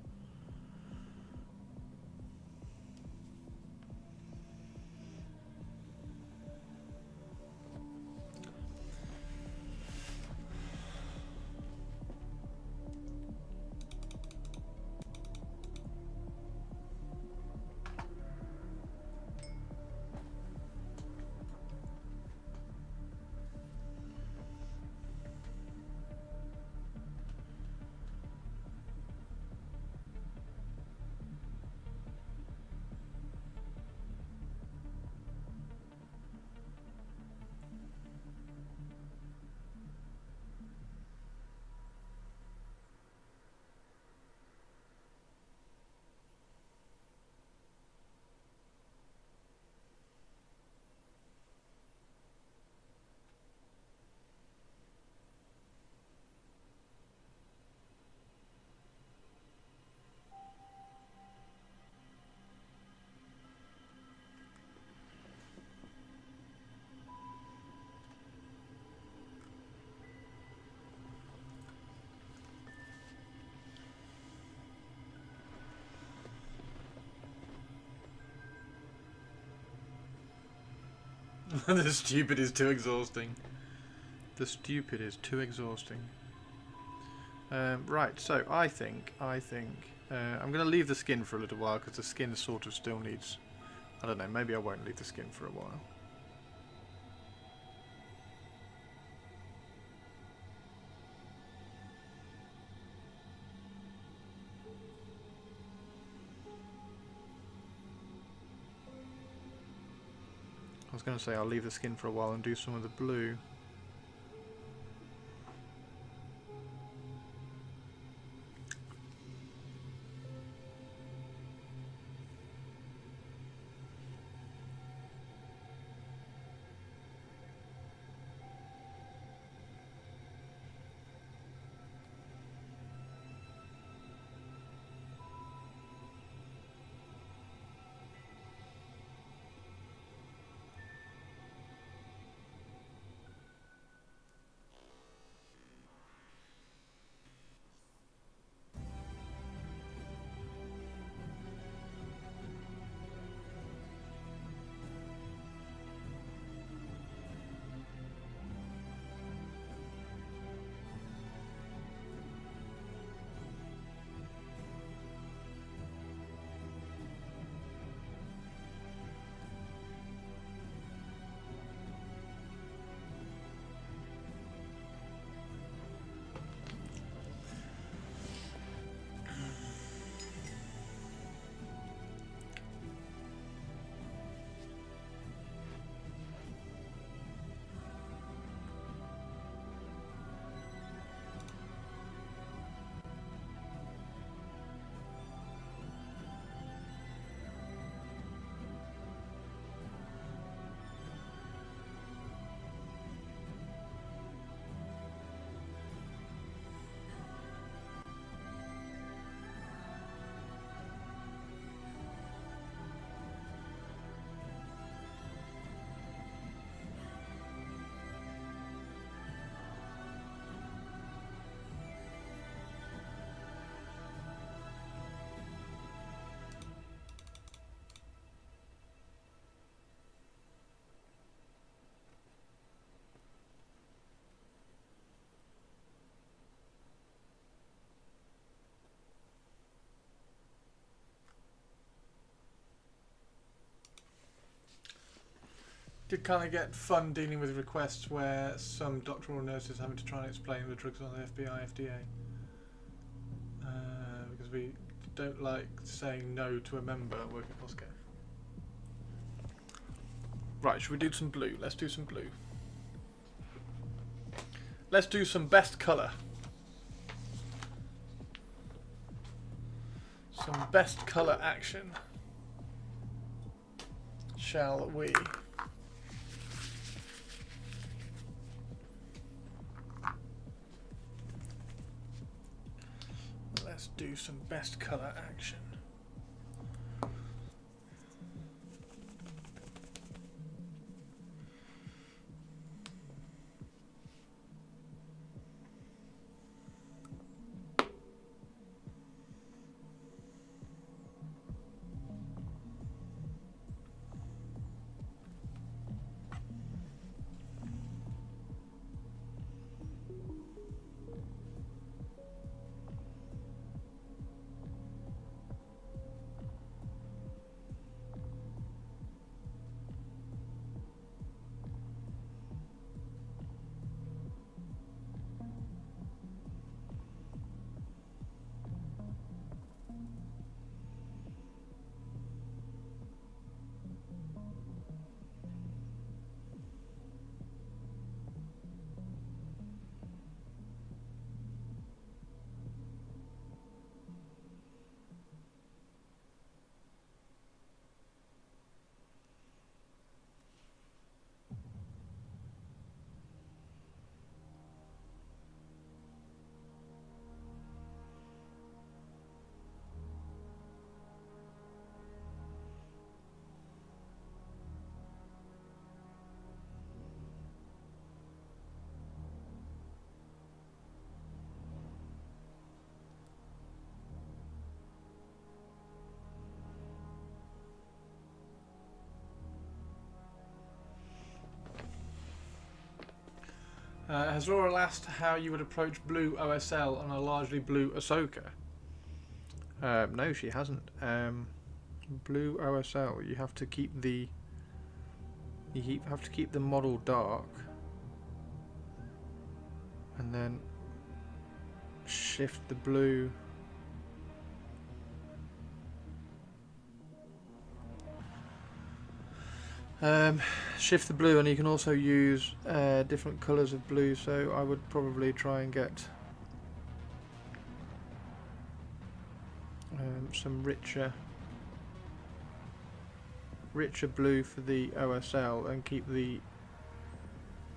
The stupid is too exhausting. The stupid is too exhausting. Right, so I think I'm going to leave the skin for a little while because the skin sort of still needs. I don't know. Maybe I won't leave the skin for a while. I was going to say I'll leave the skin for a while and do some of the blue. did kind of get fun dealing with requests where some doctoral nurses having to try and explain the drugs on the FBI, FDA. Because we don't like saying no to a member working for Costco. Right, should we do some blue? Let's do some blue. Let's do some best colour. Some best colour action. Shall we? Let's do some best colour action. Has Laura asked how you would approach blue OSL on a largely blue Ahsoka? No, she hasn't. Blue OSL, you have to keep the model dark, and then shift the blue. Shift the blue, and you can also use different colours of blue, so I would probably try and get some richer blue for the OSL, and keep the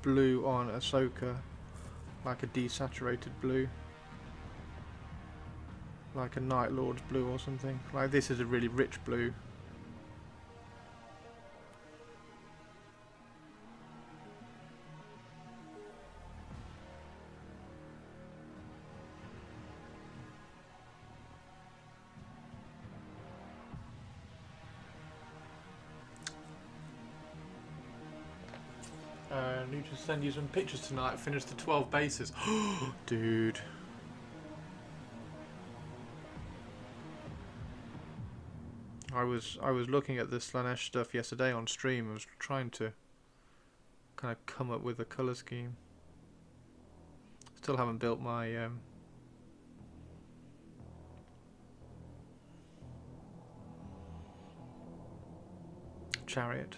blue on Ahsoka like a desaturated blue, like a Night Lord's blue or something. Like this is a really rich blue. I need to send you some pictures tonight. Finished the 12 bases. Dude. I was looking at the Slanesh stuff yesterday on stream. I was trying to kind of come up with a colour scheme. Still haven't built my chariot.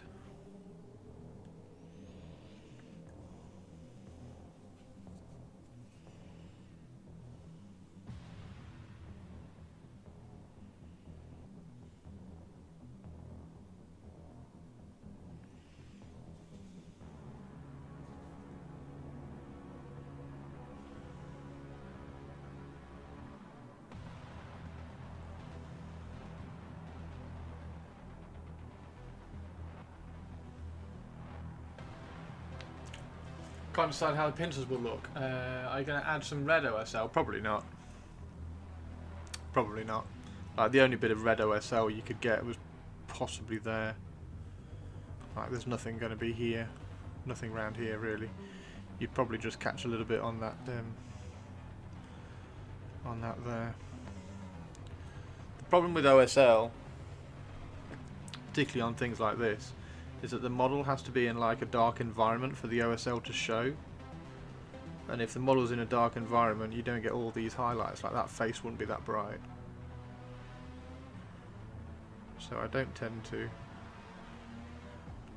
Can't decide how the pincers will look. Are you going to add some red OSL? Probably not. Probably not. Like the only bit of red OSL you could get was possibly there. Like there's nothing going to be here, nothing around here really. You'd probably just catch a little bit on that there. The problem with OSL, particularly on things like this, is that the model has to be in like a dark environment for the OSL to show. And if the model's in a dark environment, you don't get all these highlights. Like that face wouldn't be that bright. So I don't tend to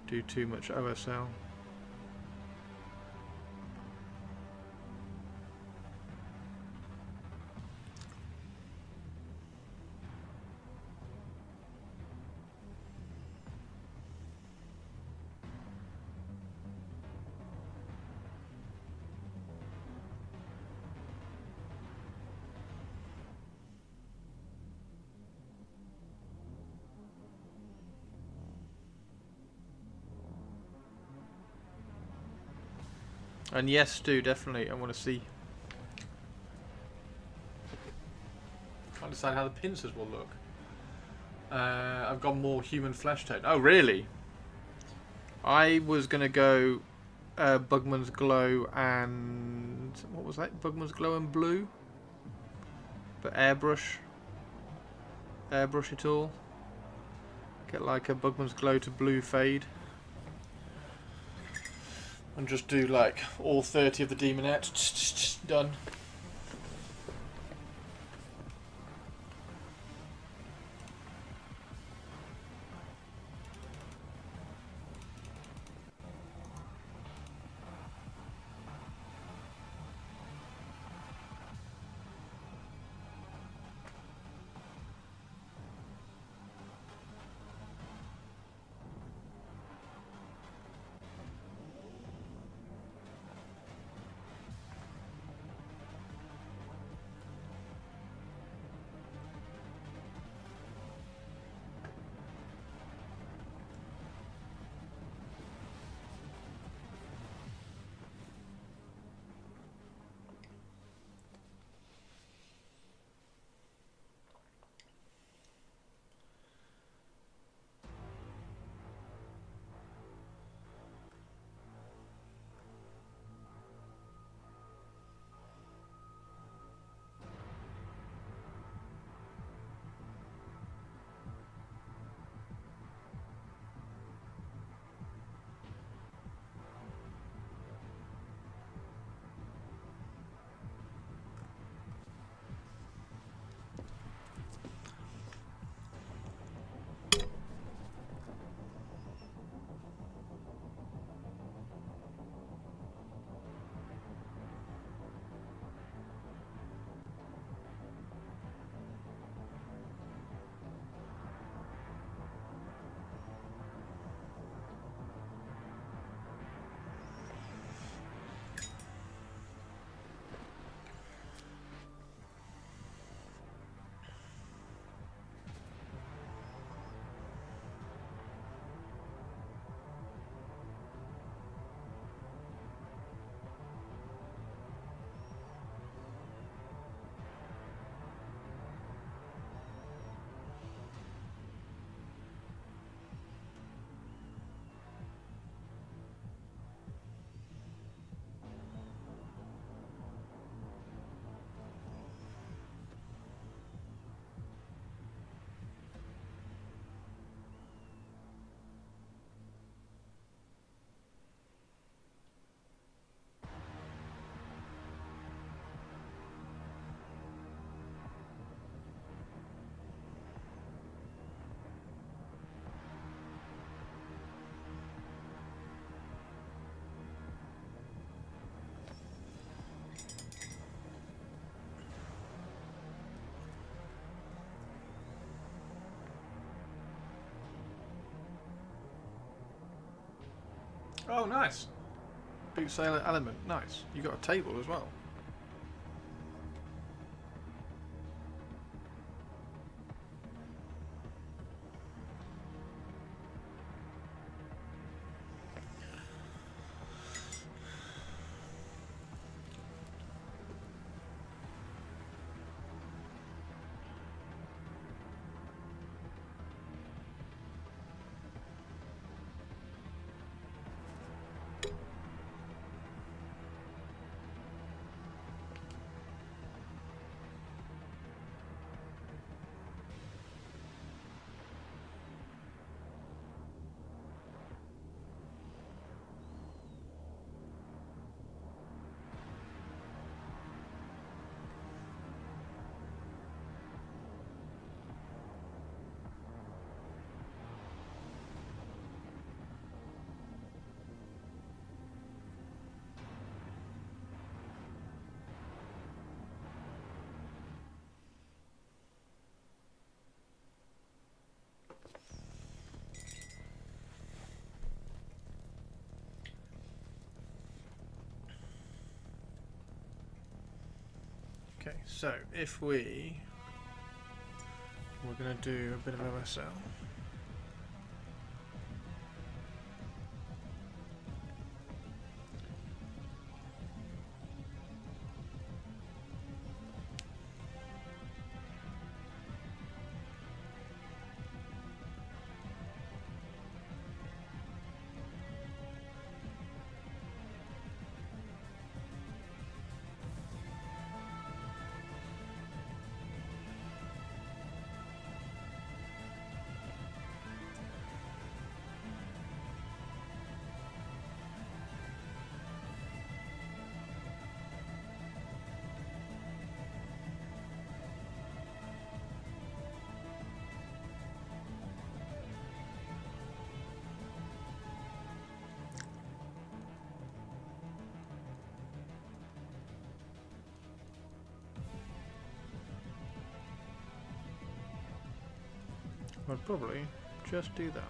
do too much OSL. And yes, Stu, definitely, I want to see. Can't decide how the pincers will look. I've got more human flesh tone. Oh, really? I was going to go Bugman's Glow and... what was that? Bugman's Glow and Blue? But airbrush it all. Get like a Bugman's Glow to blue fade. And just do like all 30 of the demonettes. Done. Oh, nice. Big sailor element. Nice. You got a table as well. Okay, so if we're going to do a bit of OSL. I'll probably just do that.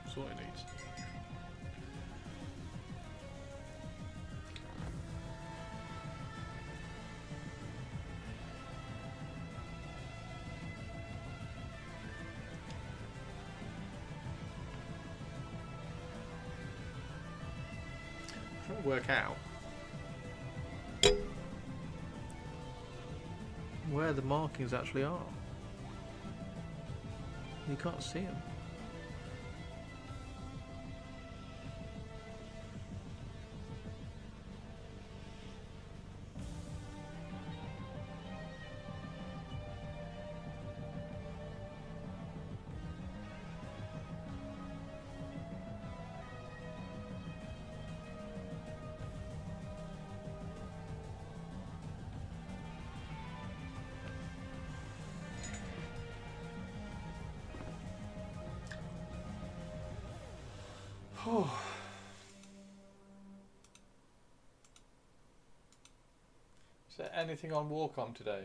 That's all it needs. Trying to work out where the markings actually are. You can't see them. Is there anything on Warcom today?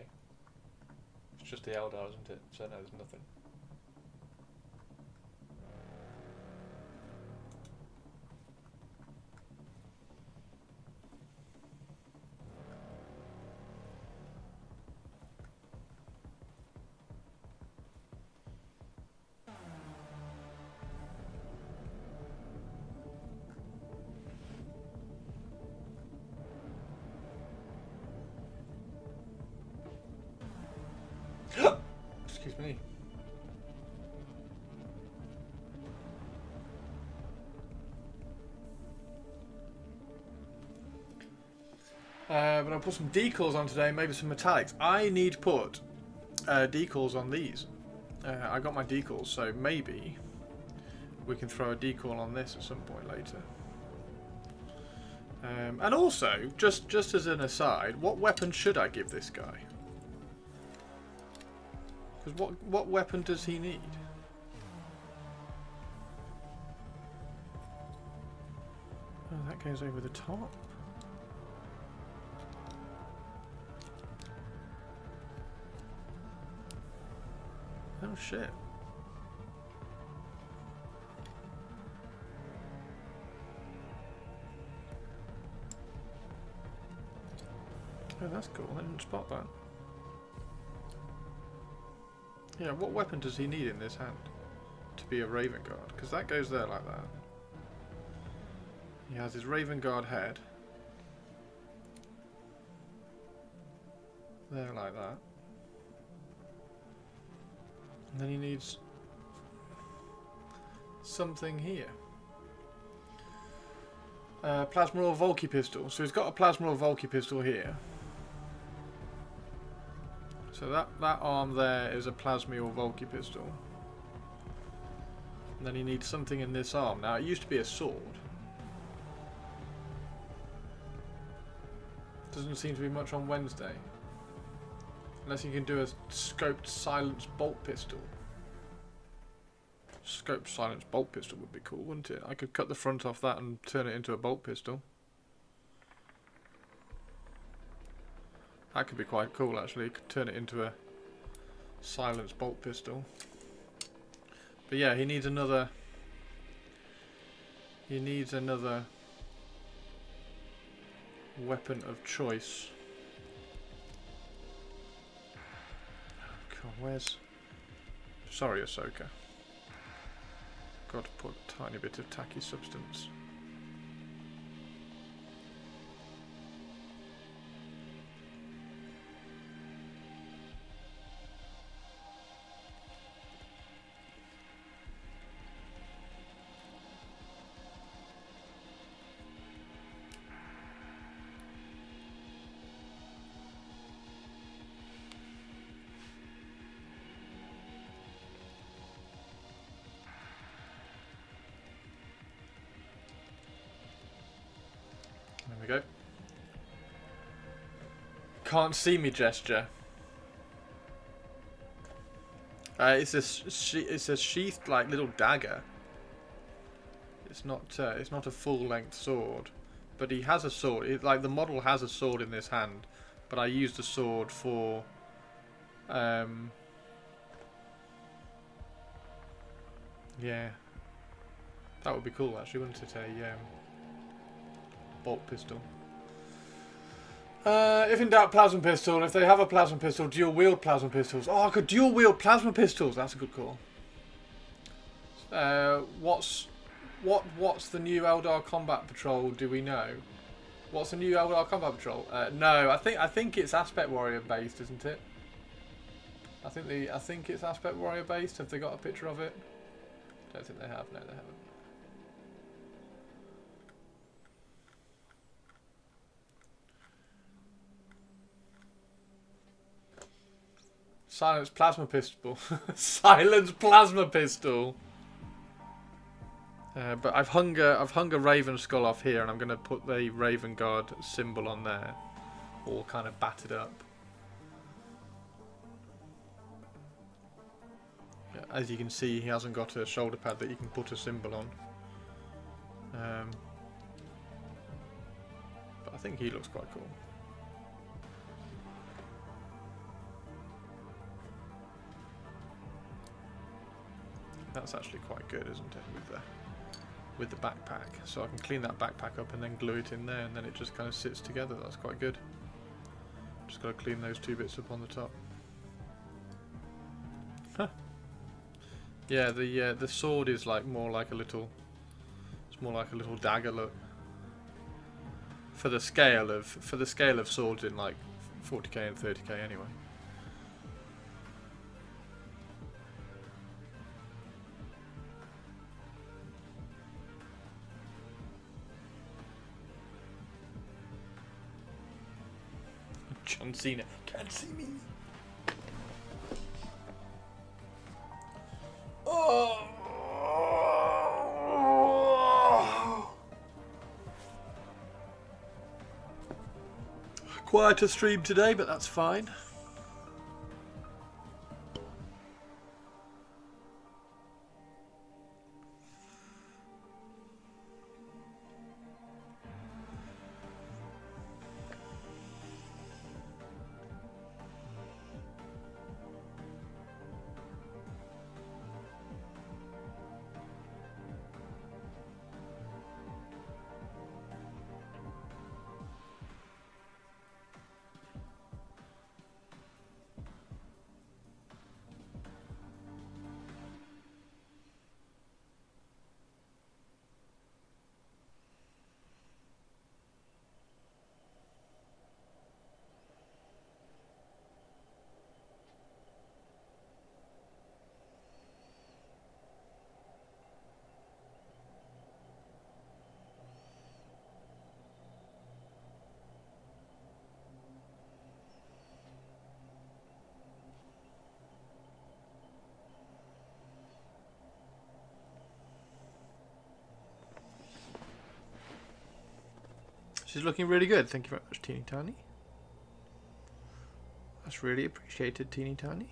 It's just the Eldar, isn't it? So no, there's nothing. Excuse me. But I'll put some decals on today, maybe some metallics. I need to put decals on these. I got my decals, so maybe we can throw a decal on this at some point later. And also, just as an aside, what weapon should I give this guy? Because what weapon does he need? Oh, that goes over the top. Oh shit. Oh, that's cool. I didn't spot that. Yeah, what weapon does he need in this hand to be a Raven Guard? Because that goes there like that. He has his Raven Guard head. There like that. And then he needs something here. Plasma or Volky pistol. So he's got a Plasma or Volky pistol here. So that arm there is a Plasma or Volky pistol. And then he needs something in this arm. Now it used to be a sword. Doesn't seem to be much on Wednesday. Unless you can do a scoped silenced bolt pistol. Scoped silenced bolt pistol would be cool, wouldn't it? I could cut the front off that and turn it into a bolt pistol. That could be quite cool actually. You could turn it into a silenced bolt pistol. But yeah, he needs another weapon of choice. on, where's... Sorry, Ahsoka. Got to put a tiny bit of tacky substance. There we go. Can't see me gesture. It's a sheathed like little dagger. It's not a full length sword, but he has a sword. Like the model has a sword in this hand, but I used the sword for yeah, that would be cool actually, wouldn't it? A bolt pistol. If in doubt, plasma pistol. If they have a plasma pistol, dual wield plasma pistols. Oh, I could dual wield plasma pistols. That's a good call. What's the new Eldar Combat Patrol? Do we know? What's the new Eldar Combat Patrol? No, I think it's Aspect Warrior based, isn't it? I think it's Aspect Warrior based. Have they got a picture of it? Don't think they have. No, they haven't. Silence plasma pistol. Silence plasma pistol. But I've hung a Raven skull off here, and I'm going to put the Raven Guard symbol on there, all kind of battered up. Yeah, as you can see, he hasn't got a shoulder pad that you can put a symbol on. But I think he looks quite cool. That's actually quite good, isn't it, with the backpack? So I can clean that backpack up and then glue it in there, and then it just kind of sits together. That's quite good. Just got to clean those two bits up on the top. Huh. Yeah, the sword is like more like a little. It's more like a little dagger look. For the scale of swords in like 40k and 30k anyway. John Cena can't see me. Oh. Quieter stream today, but that's fine. She's looking really good. Thank you very much, Teeny Tiny. That's really appreciated, Teeny Tiny.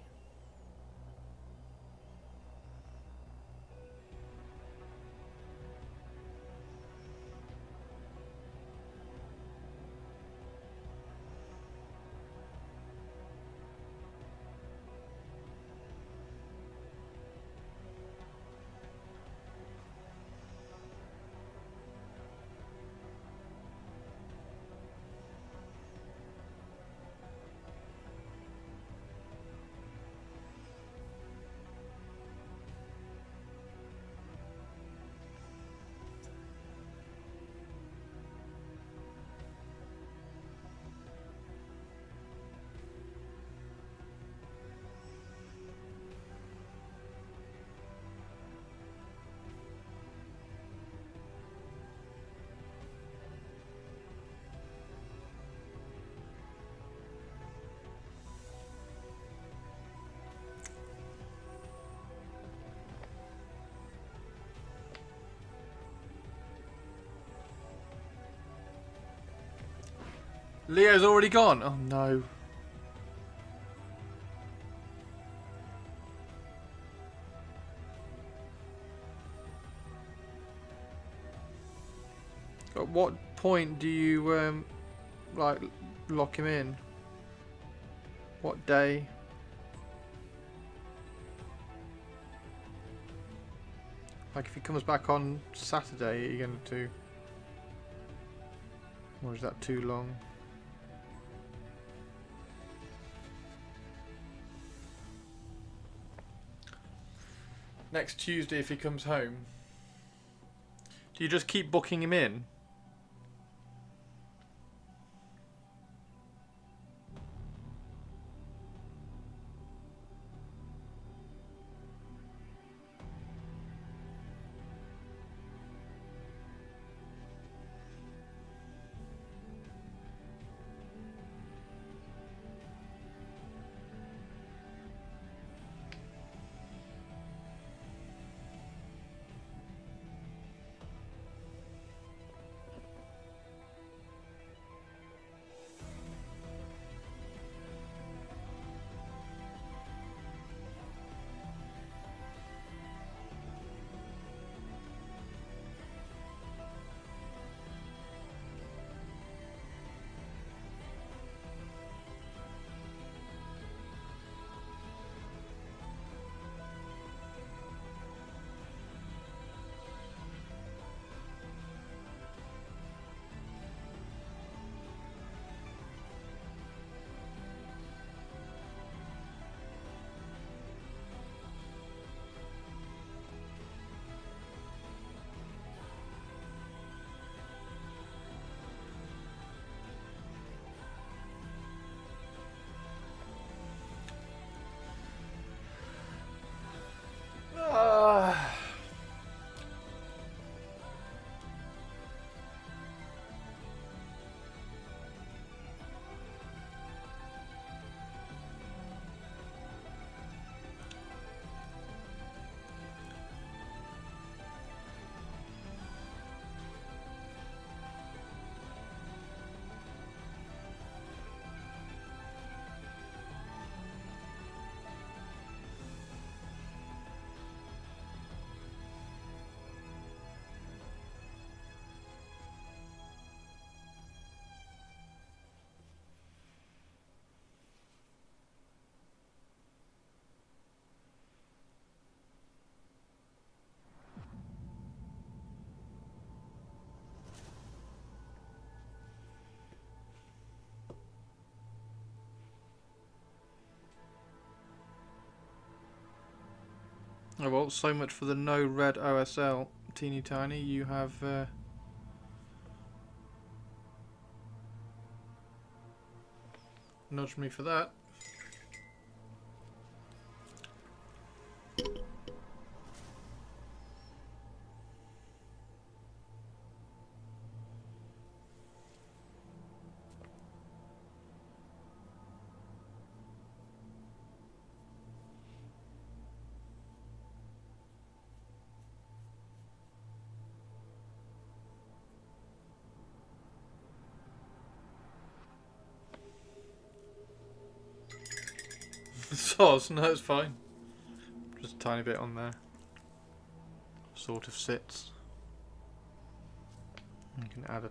Leo's already gone. Oh no. At what point do you like lock him in? What day? Like if he comes back on Saturday, are you going to? Or is that too long? Next Tuesday if he comes home. Do you just keep booking him in? Oh well, so much for the no red OSL, teeny tiny. You have nudged me for that. Soz, no, it's fine. Just a tiny bit on there. Sort of sits. You can add a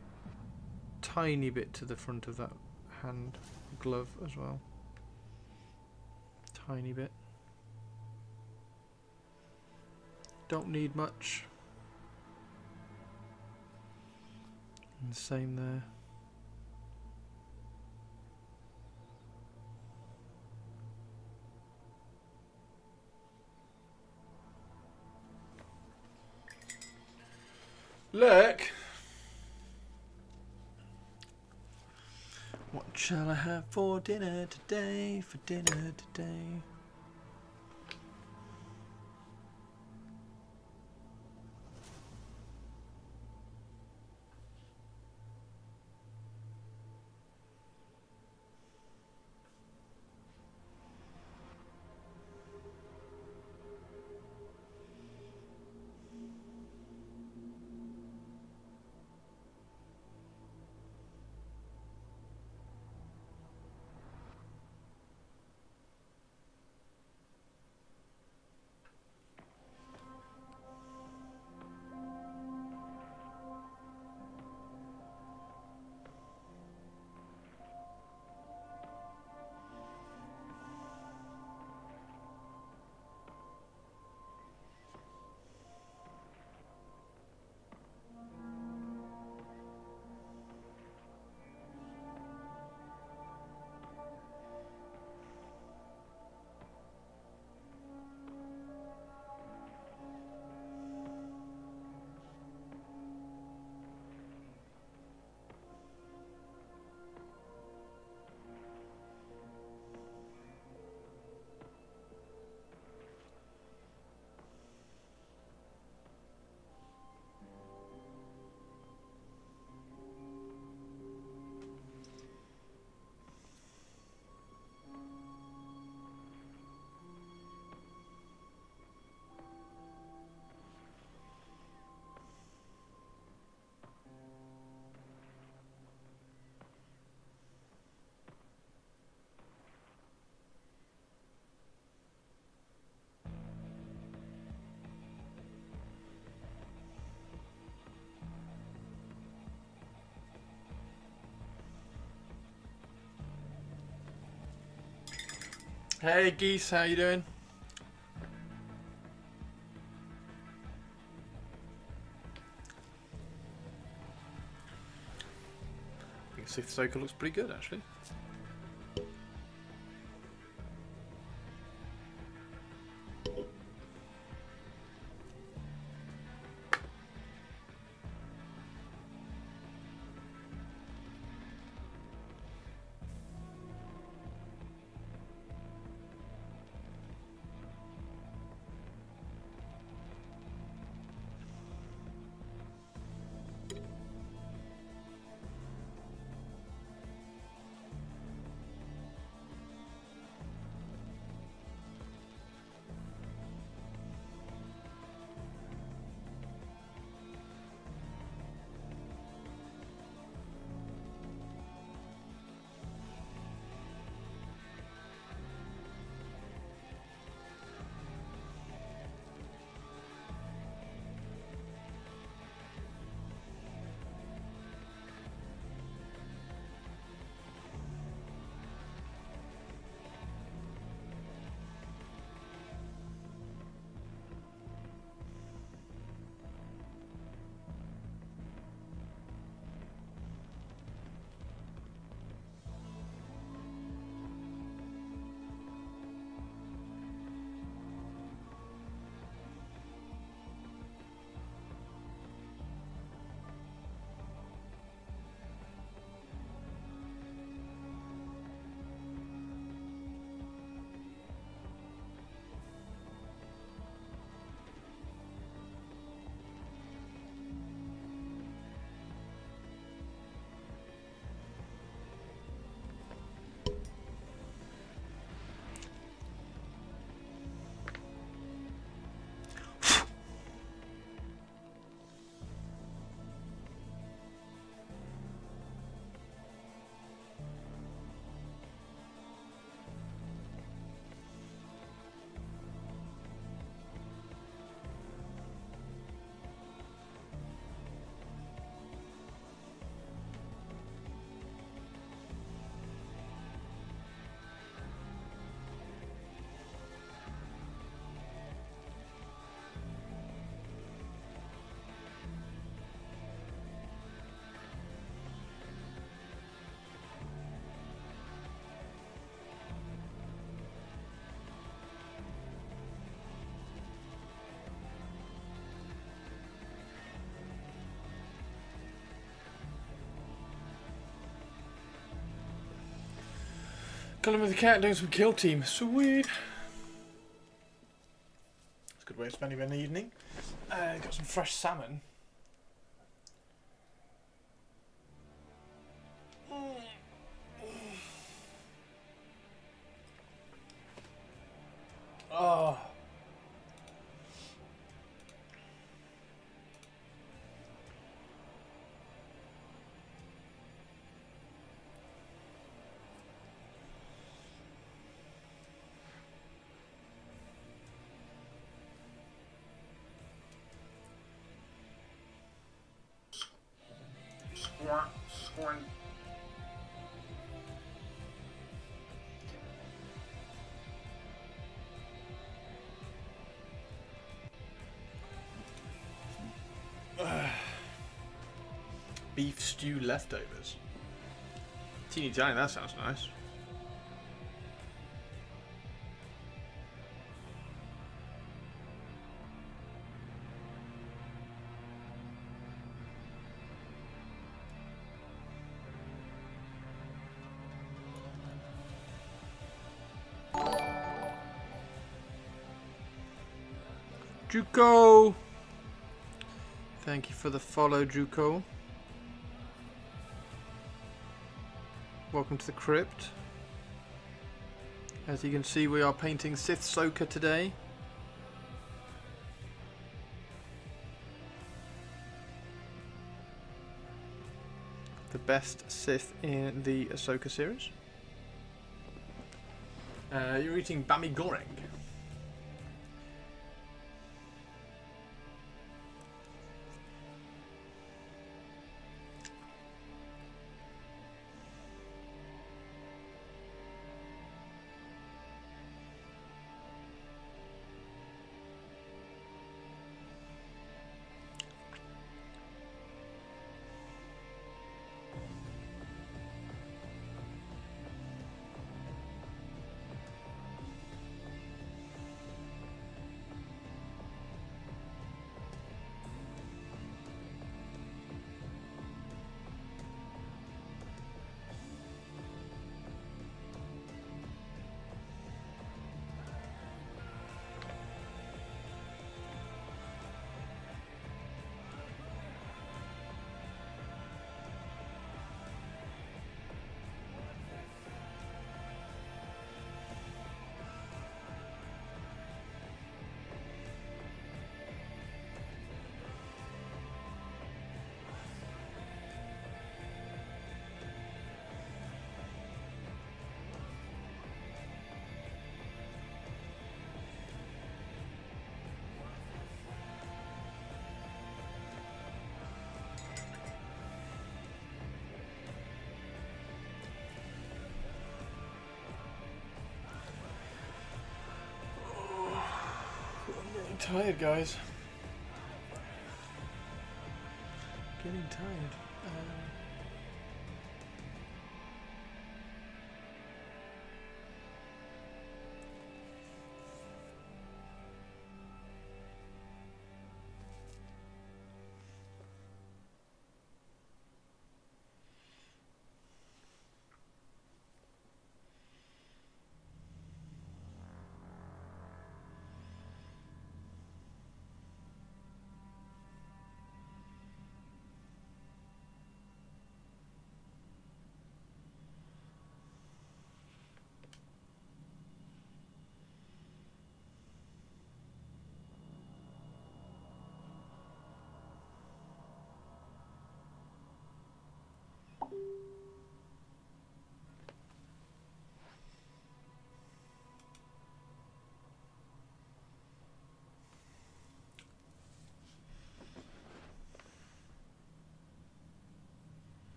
tiny bit to the front of that hand glove as well. Tiny bit. Don't need much. And same there. Look! What shall I have for dinner today? For dinner today? Hey Geese, how you doing? I think Sith-Soka looks pretty good actually. Got him with the cat doing some kill team. Sweet. It's a good way of spending an evening. Got some fresh salmon. Oh. Squawk, squawk. Beef stew leftovers. Teeny tiny, that sounds nice. Juko! Thank you for the follow, Juko. Welcome to the crypt. As you can see, we are painting Sith-Soka today. The best Sith in the Ahsoka series. You're eating Bami Goreng. Getting tired, guys. Getting tired.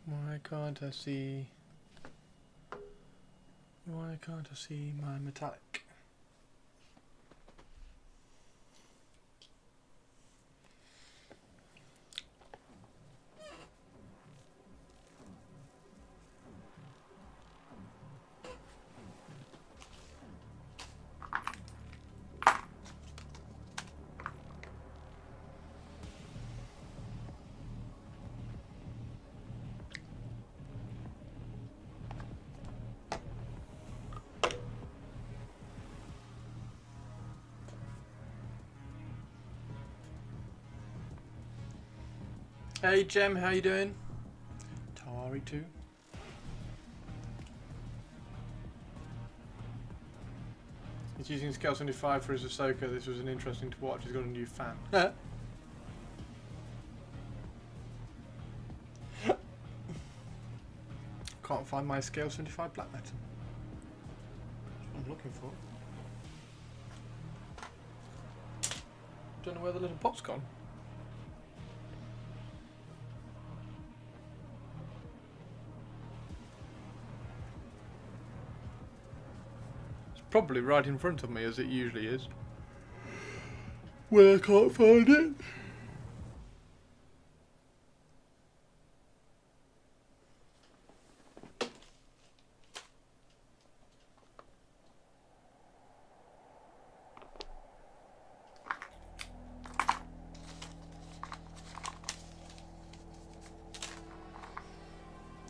Why can't I see? Why can't I see my metallic? Hey Jem, how you doing? Tari too. He's using Scale 75 for his Ahsoka. This was an interesting to watch. He's got a new fan. Can't find my Scale 75 black metal. That's what I'm looking for. Don't know where the little pot's gone. Probably right in front of me, as it usually is. Well, I can't find it.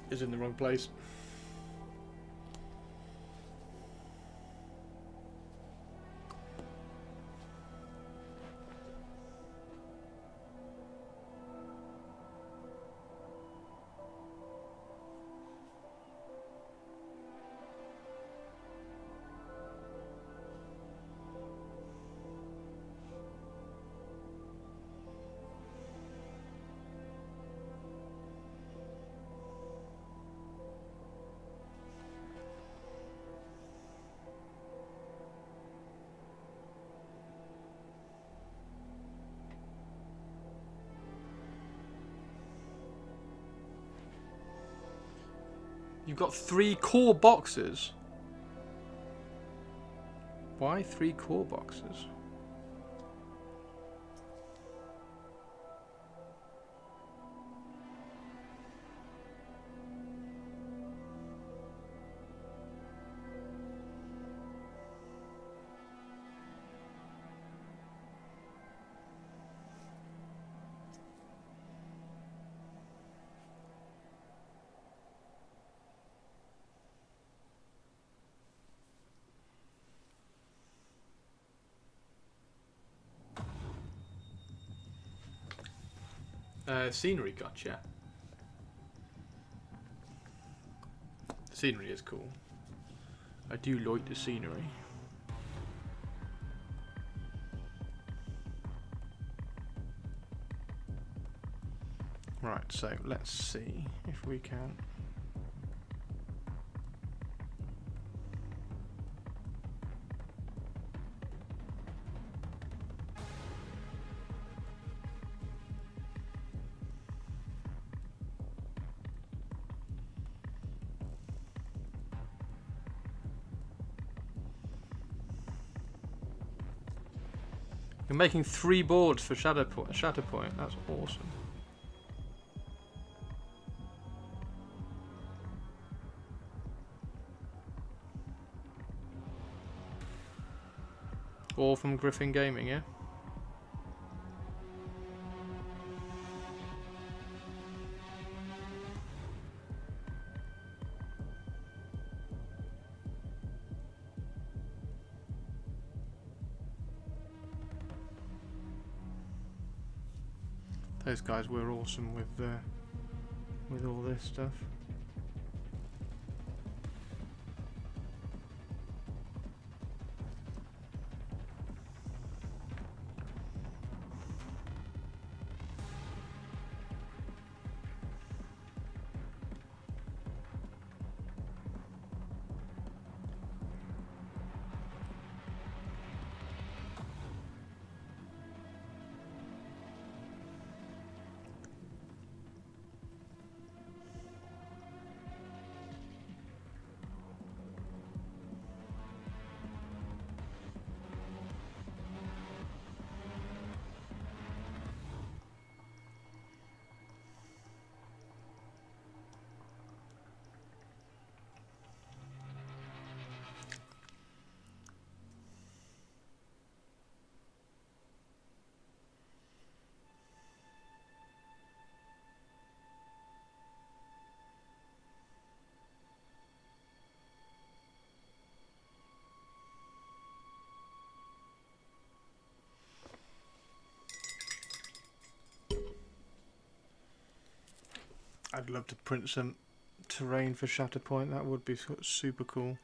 It's in the wrong place. You've got 3 core boxes. Why 3 core boxes? Scenery, gotcha. Scenery is cool. I do like the scenery. Right, so let's see if we can. You're making 3 boards for Shatterpoint. That's awesome. All from Griffin Gaming, yeah? Those guys were awesome with all this stuff. I'd love to print some terrain for Shatterpoint. That would be super cool.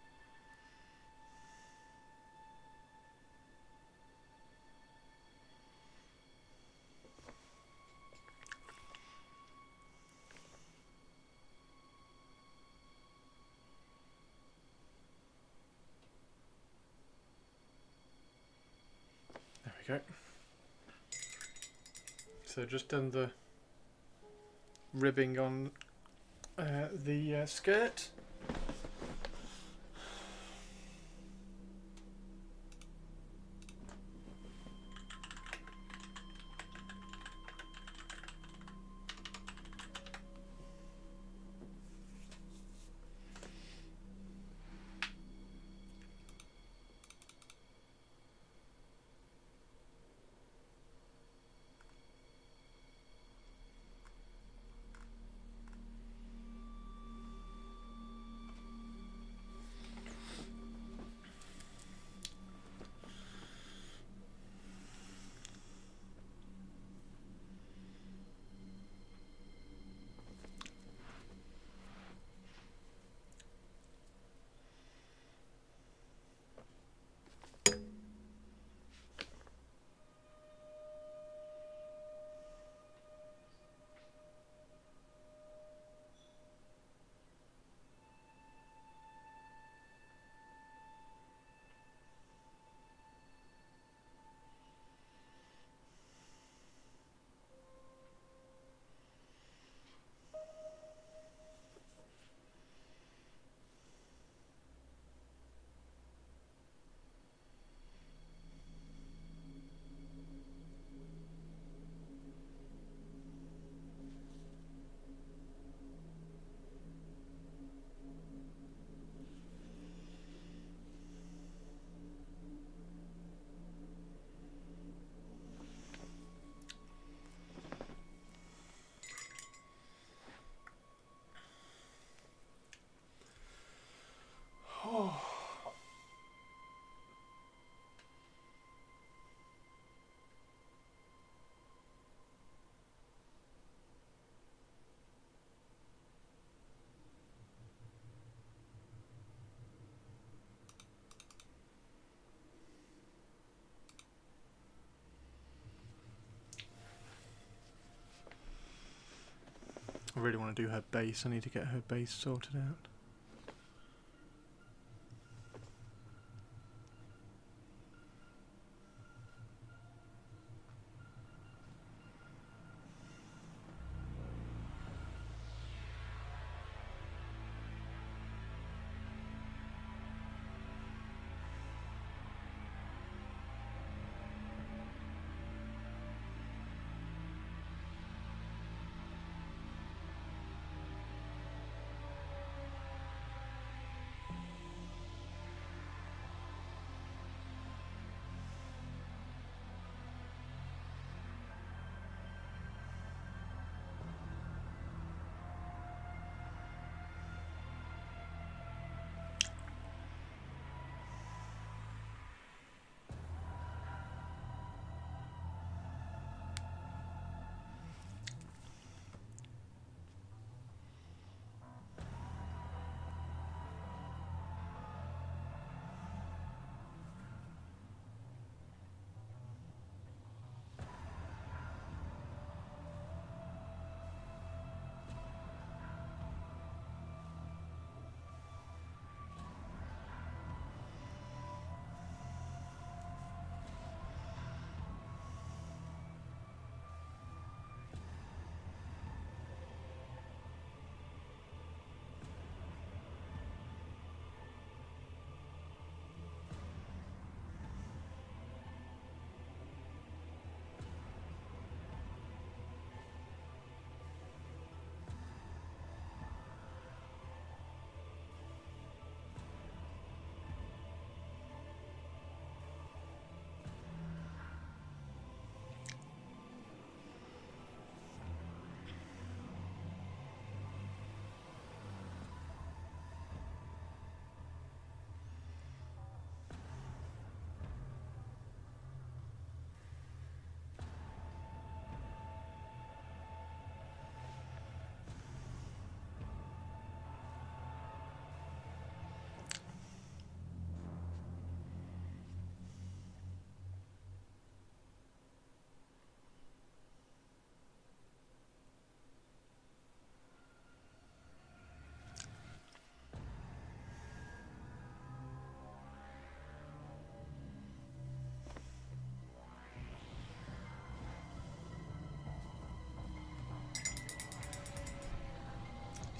There we go. So just done the ribbing on the skirt. I really want to do her base. I need to get her base sorted out.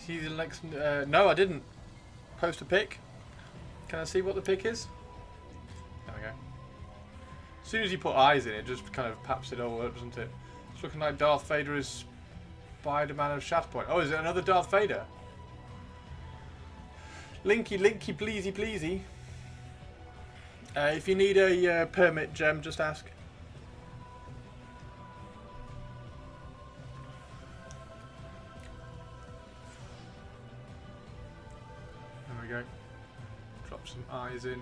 See the next? No, I didn't. Post a pic. Can I see what the pic is? There we go. As soon as you put eyes in it, just kind of paps it all up, doesn't it? It's looking like Darth Vader is Spider-Man of Shatterpoint. Oh, is it another Darth Vader? Linky, linky, pleasy, pleasy. If you need a permit, Gem, just ask. There we go. Drop some eyes in.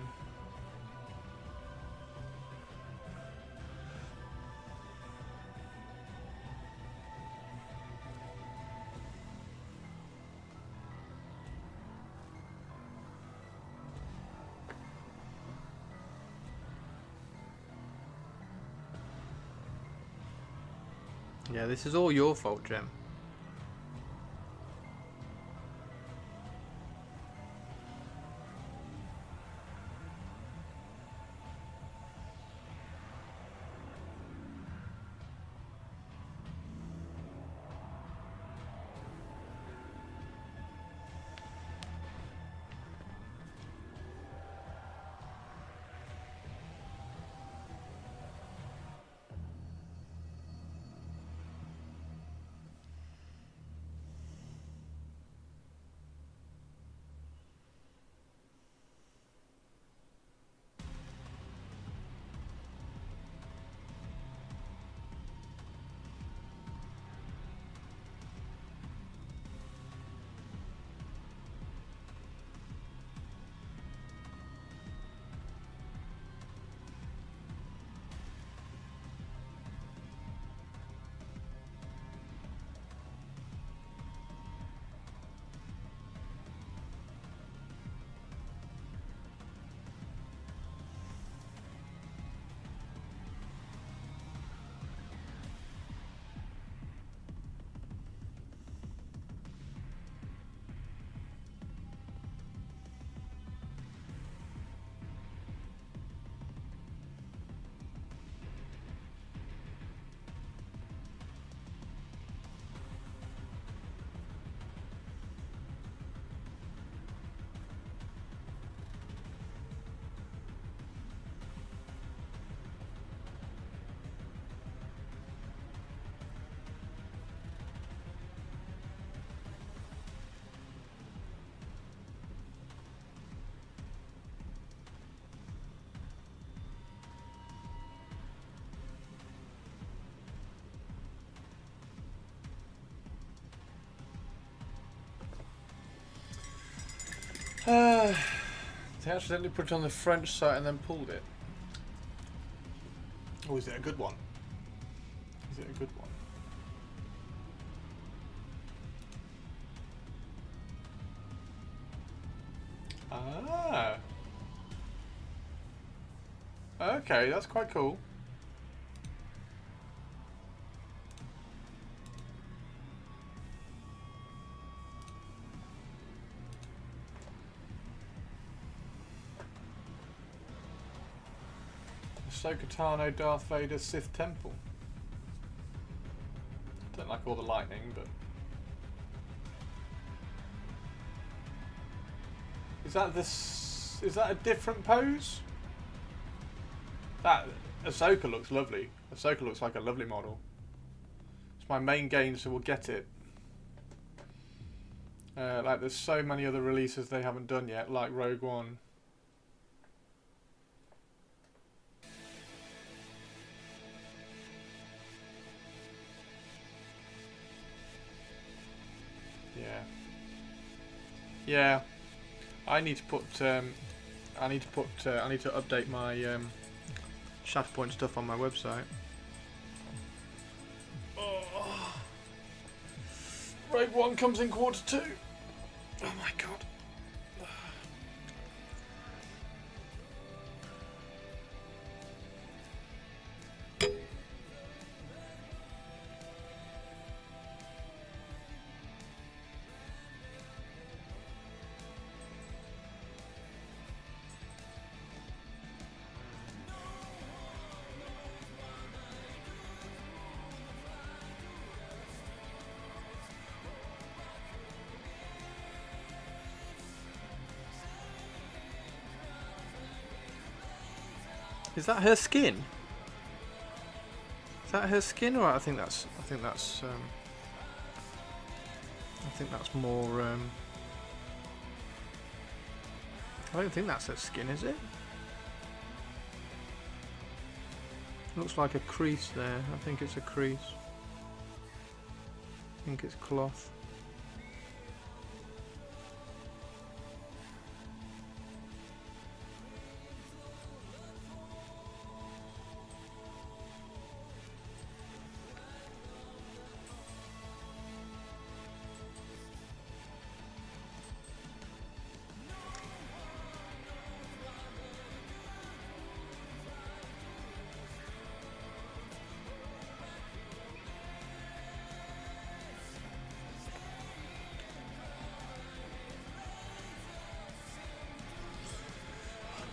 Yeah, this is all your fault, Gem. They accidentally put it on the French site and then pulled it. Oh, is it a good one? Is it a good one? Ah. Okay, that's quite cool. Ahsoka Tano, Darth Vader, Sith Temple. Don't like all the lightning, but is that this? Is that a different pose? That Ahsoka looks lovely. Ahsoka looks like a lovely model. It's my main game, so we'll get it. Like there's so many other releases they haven't done yet, like Rogue One. Yeah. Yeah. I need to put. I need to update my Shatterpoint stuff on my website. Oh. Rogue One comes in Q2. Oh my god. Is that her skin? Is that her skin, or I think that's more. I don't think that's her skin, is it? Looks like a crease there. I think it's a crease. I think it's cloth.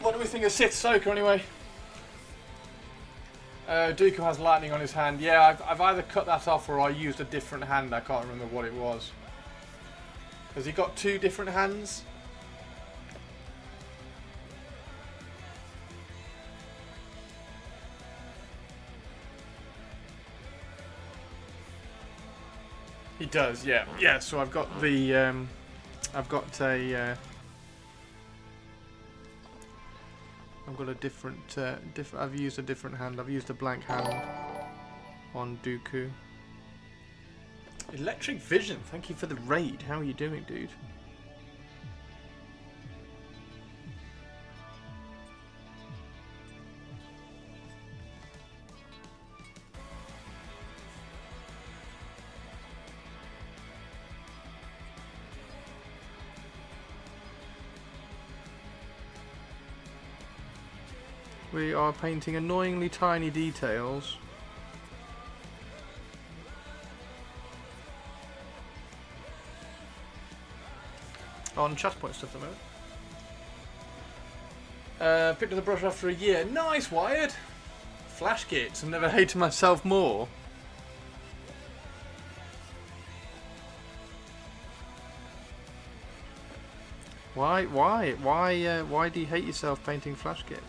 What do we think of Sith-Soka anyway? Dooku has lightning on his hand. Yeah, I've either cut that off or I used a different hand. I can't remember what it was. Has he got two different hands? He does, yeah. Yeah, so I've got the... I've got a... I've got a different, I've used a different hand. I've used a blank hand on Dooku. Electric Vision, thank you for the raid. How are you doing, dude? We are painting annoyingly tiny details. On Shatterpoint stuff at the moment. Picked up the brush after a year. Nice, Wired! Flash kits. I've never hated myself more. Why do you hate yourself painting flash kits?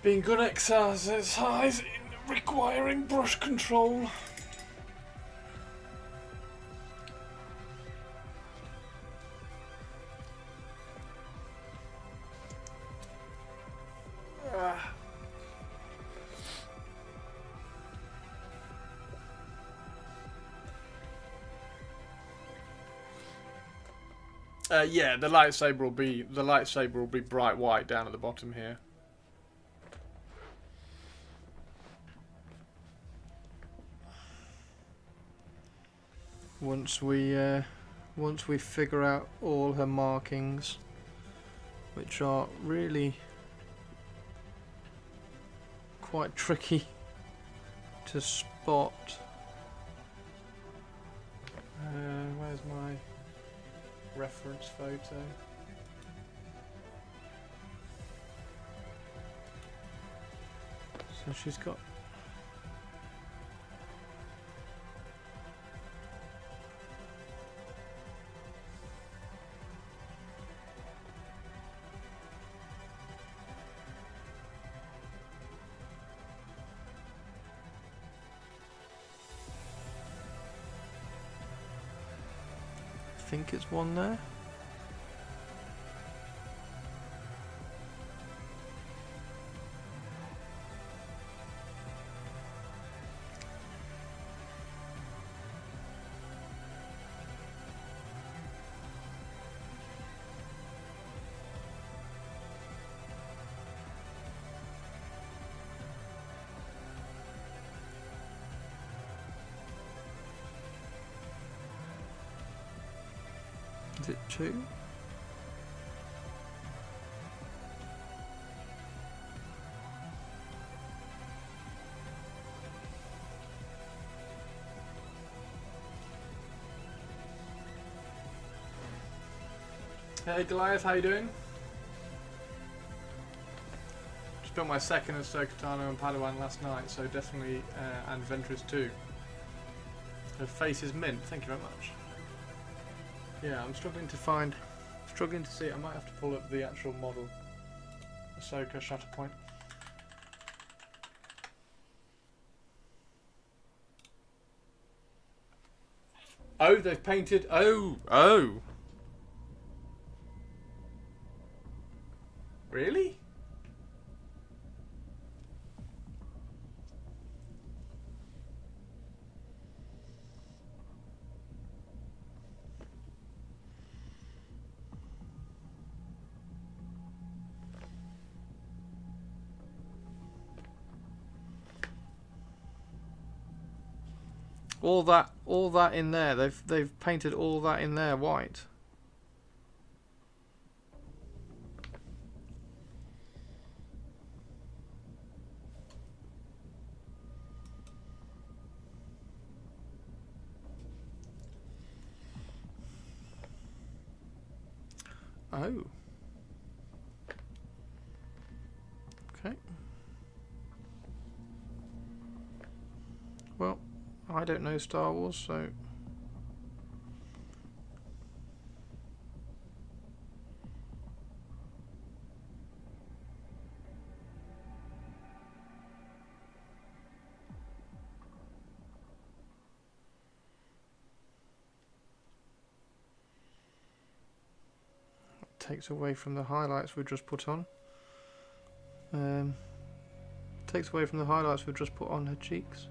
Being good exercise in requiring brush control. Yeah, the lightsaber will be bright white down at the bottom here. Once we figure out all her markings, which are really quite tricky to spot. Where's my reference photo? So she's got I think it's one there. Is it two? Hey Goliath, how you doing? Just built my second Sith-Soka and Padawan last night, so definitely and Ventress too. Her face is mint, thank you very much. Yeah, I'm struggling to see. I might have to pull up the actual model. Ahsoka Shatterpoint. Oh, they've painted. Oh. Really? All that in there. They've painted all that in there white. Oh. Okay. Well, I don't know Star Wars, so takes away from the highlights we've just put on. Takes away from the highlights we've just put on her cheeks.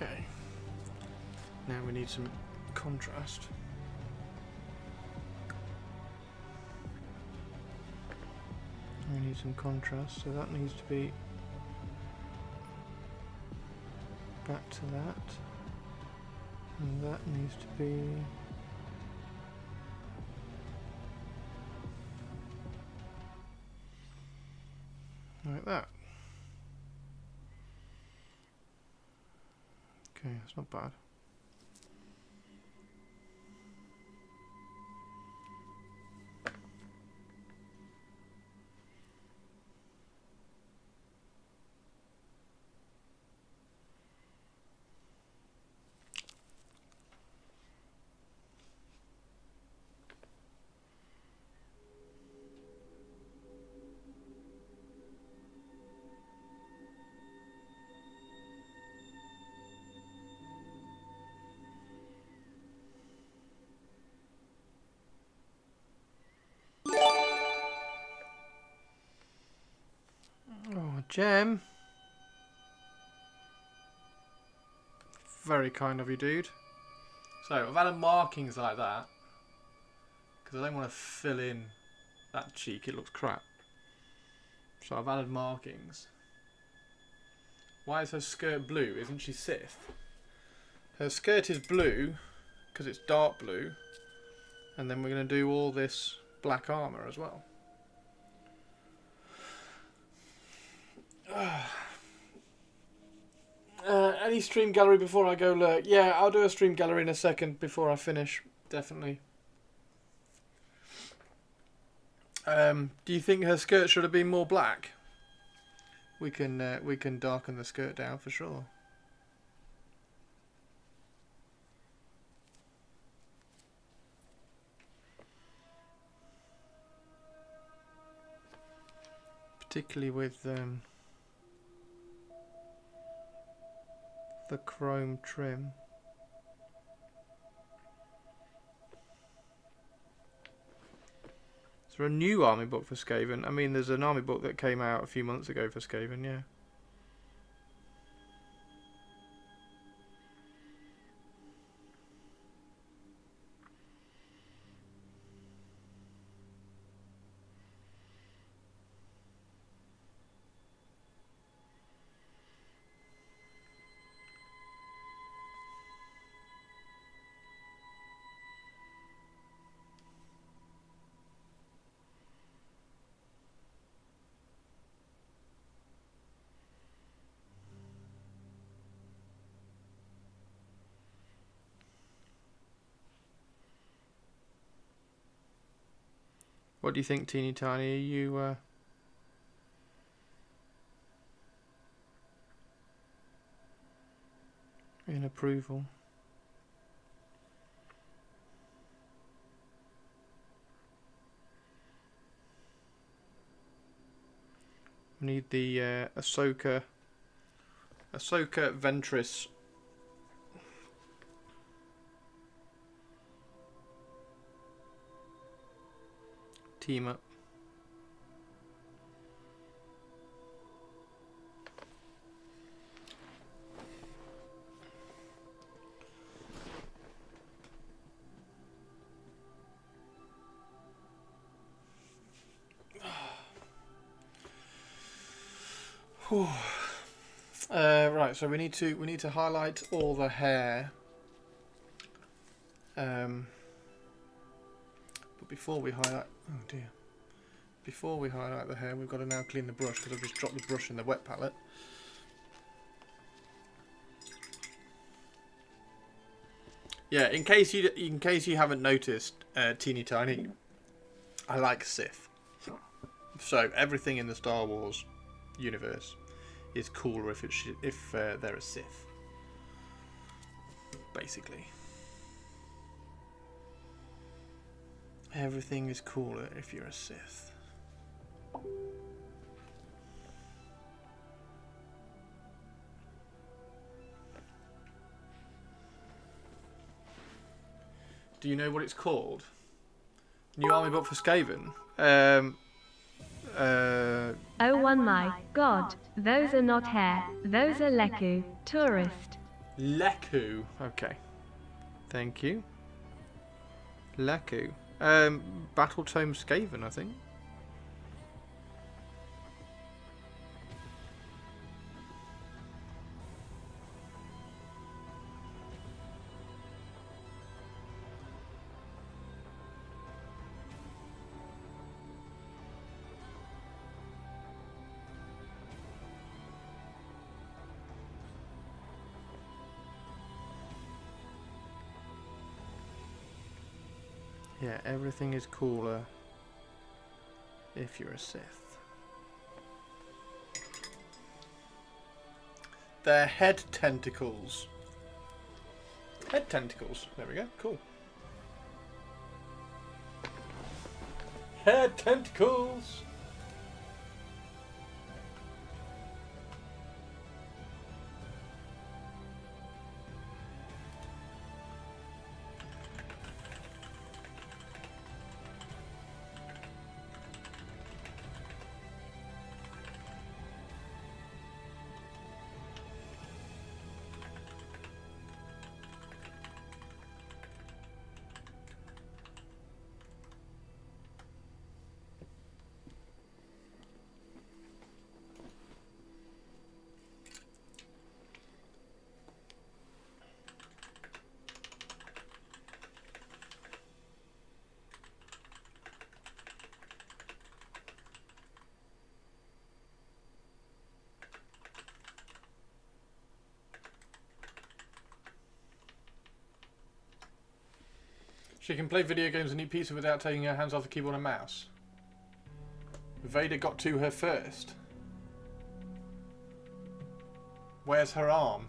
Okay. Now we need some contrast. We need some contrast, so that needs to be back to that. And that needs to be like that. Okay, that's not bad. Oh, Gem. Very kind of you, dude. So, I've added markings like that because I don't want to fill in that cheek, it looks crap. So I've added markings. Why is her skirt blue? Isn't she Sith? Her skirt is blue because it's dark blue, and then we're going to do all this black armour as well. Any stream gallery before I go lurk? Yeah, I'll do a stream gallery in a second before I finish, definitely. Do you think her skirt should have been more black? We can darken the skirt down for sure. Particularly with the chrome trim. Is there a new army book for Skaven? I mean, there's an army book that came out a few months ago for Skaven, yeah. What do you think, Teeny Tiny? Are you in approval? We need the Ahsoka Ventress team up. Right, so we need to highlight all the hair. But before we highlight, oh dear, before we highlight the hair, we've got to now clean the brush because I've just dropped the brush in the wet palette. Yeah, in case you haven't noticed, Teeny Tiny, I like Sith. So everything in the Star Wars universe is cooler if they're a Sith, basically. Everything is cooler if you're a Sith. Do you know what it's called? New army book for Skaven. Oh one my god, those are not hair, those are Leku, tourist. Leku. Okay. Thank you. Leku. Battle Tome Skaven, I think. Yeah, everything is cooler if you're a Sith. They're head tentacles. Head tentacles. There we go. Cool. Head tentacles. She can play video games and eat pizza without taking her hands off the keyboard and mouse. Vader got to her first. Where's her arm?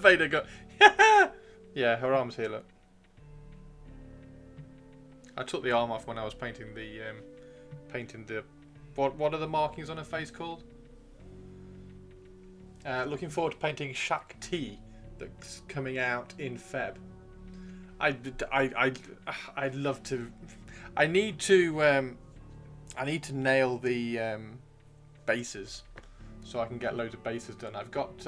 Vader got... Yeah, her arm's here, look. I took the arm off when I was painting the... What are the markings on her face called? Looking forward to painting Shakti that's coming out in Feb. I'd love to. I need to nail the bases so I can get loads of bases done. I've got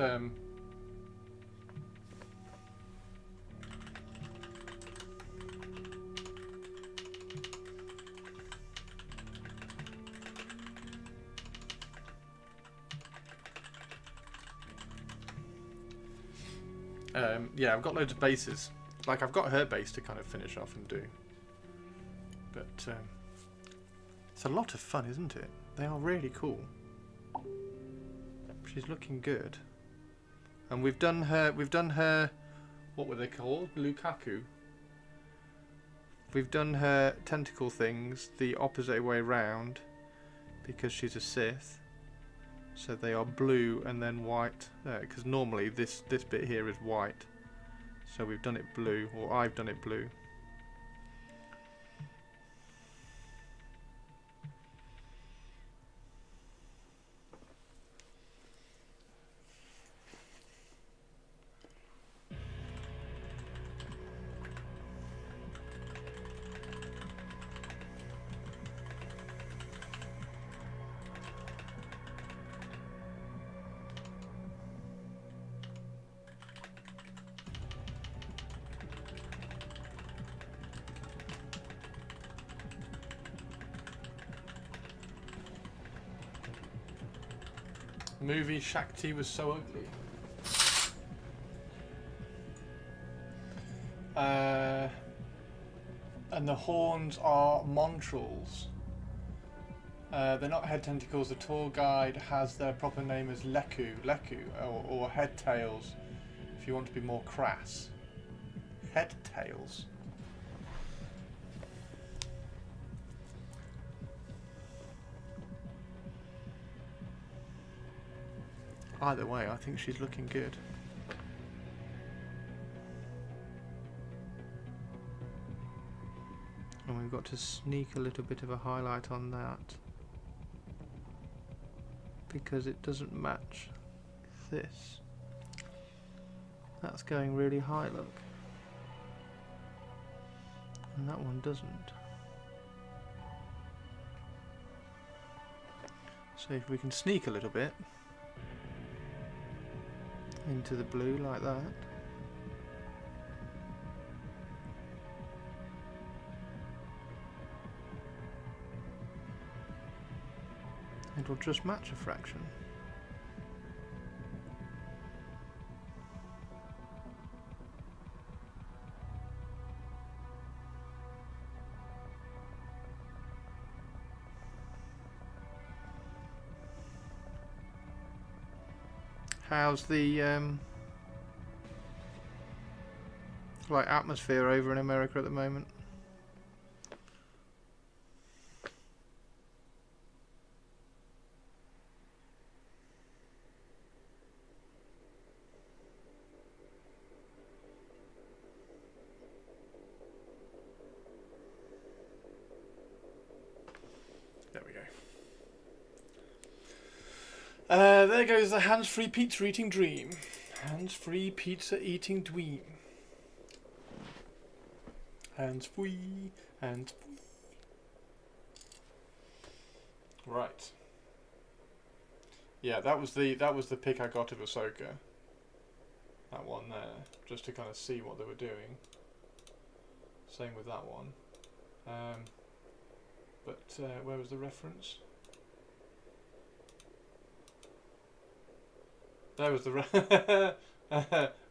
yeah, I've got loads of bases. Like, I've got her base to kind of finish off and do. But it's a lot of fun, isn't it? They are really cool. She's looking good. And we've done her, what were they called? Lukaku. We've done her tentacle things the opposite way round because she's a Sith. So they are blue and then white. Because normally this bit here is white. So we've done it blue, or I've done it blue. Movie Shakti was so ugly. And the horns are montrals. They're not head tentacles. The tour guide has their proper name as Leku, or head tails, if you want to be more crass. Head tails. Either way, I think she's looking good. And we've got to sneak a little bit of a highlight on that because it doesn't match this. That's going really high, look. And that one doesn't. So if we can sneak a little bit into the blue like that. It'll just match a fraction. How's the like atmosphere over in America at the moment? There we go. There goes the hands-free pizza eating dream. Hands-free pizza eating dream. Hands-free, hands-free. Right. Yeah, that was the pick I got of Ahsoka. That one there, just to kind of see what they were doing. Same with that one. But where was the reference? There was the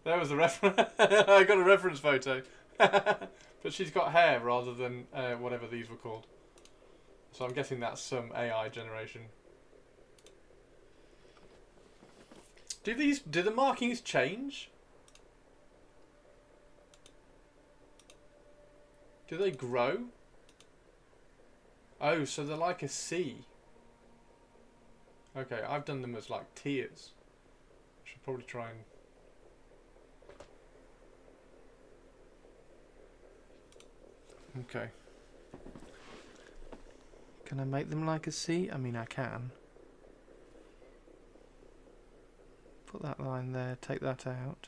there was the reference. I got a reference photo. But she's got hair rather than whatever these were called. So I'm guessing that's some AI generation. Do the markings change? Do they grow? Oh, so they're like a C. Okay, I've done them as like tiers. Should probably try and... Okay. Can I make them like a C? I mean, I can. Put that line there, take that out.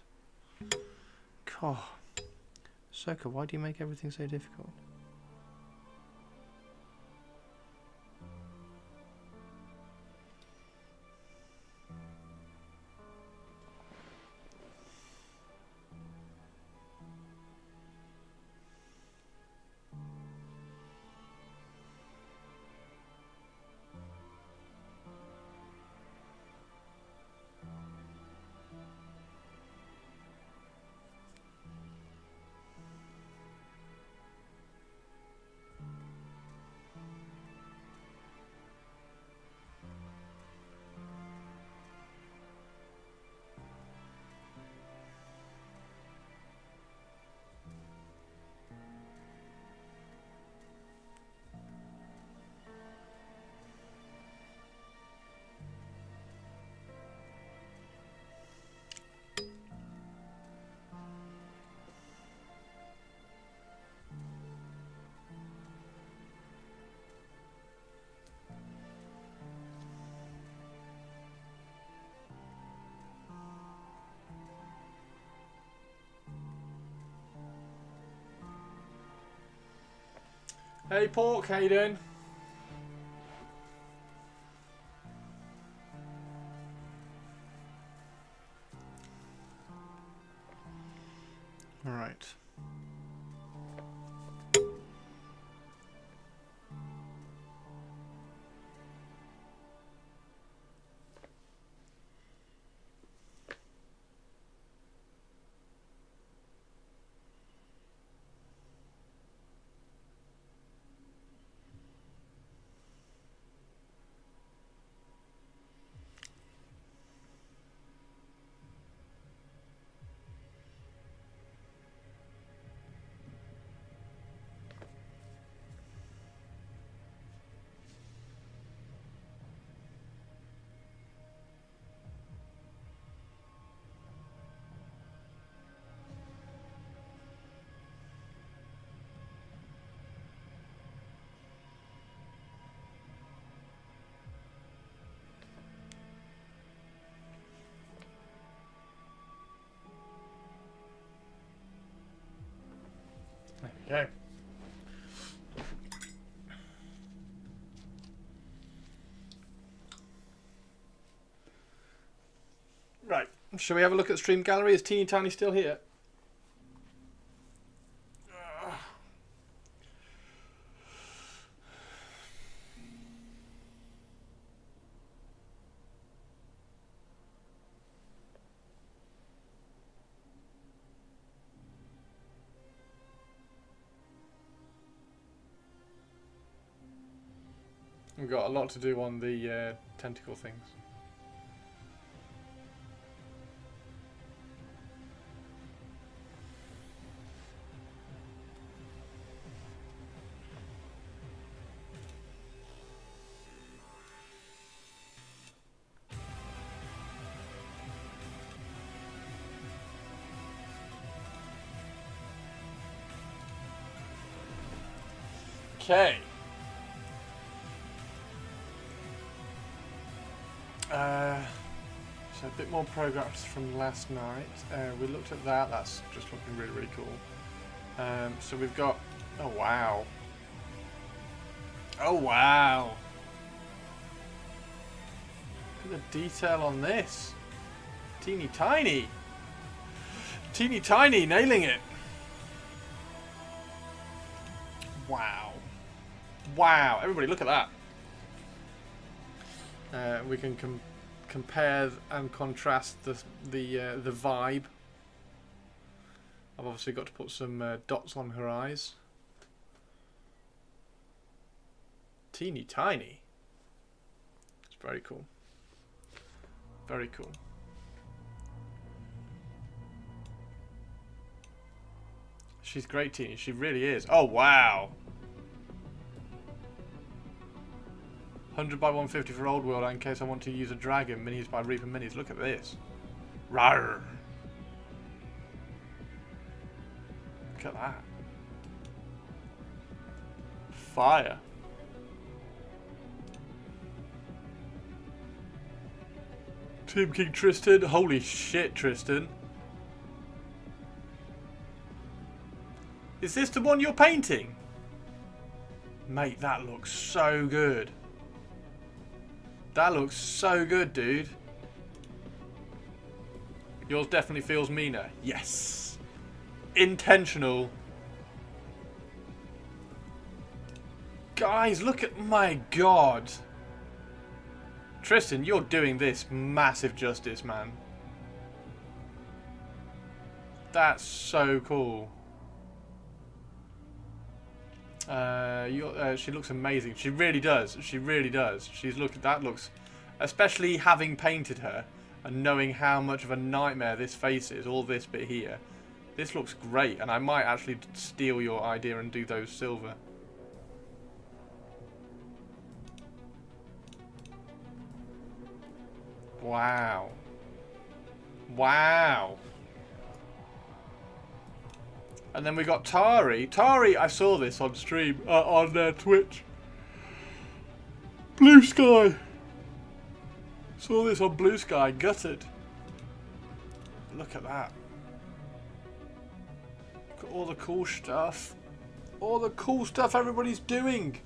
God. Soka, why do you make everything so difficult? Hey Pork, how you doing? All right. Okay. Right. Shall we have a look at the stream gallery? Is Teeny Tiny still here? We've got a lot to do on the tentacle things. Okay. So a bit more progress from last night. We looked at that. That's just looking really, really cool. So we've got... Oh, wow. Oh, wow. Look at the detail on this. Teeny Tiny. Teeny Tiny nailing it. Wow. Wow. Everybody look at that. We can compare and contrast the vibe. I've obviously got to put some dots on her eyes. Teeny Tiny. It's very cool. Very cool. She's great, Teeny. She really is. Oh, wow. 100 by 150 for Old World in case I want to use a dragon. Minis by Reaper Minis. Look at this. Rawr. Look at that. Fire. Team King Tristan. Holy shit, Tristan. Is this the one you're painting? Mate, that looks so good. That looks so good, dude. Yours definitely feels meaner. Yes. Intentional. Guys, look at my god. Tristan, you're doing this massive justice, man. That's so cool. She looks amazing. She really does. She really does. That looks, especially having painted her and knowing how much of a nightmare this face is, all this bit here. This looks great, and I might actually steal your idea and do those silver. Wow. Wow. And then we got Tari. Tari, I saw this on stream, on Twitch. Blue Sky. Saw this on Blue Sky, gutted. Look at that. Look at all the cool stuff. All the cool stuff everybody's doing.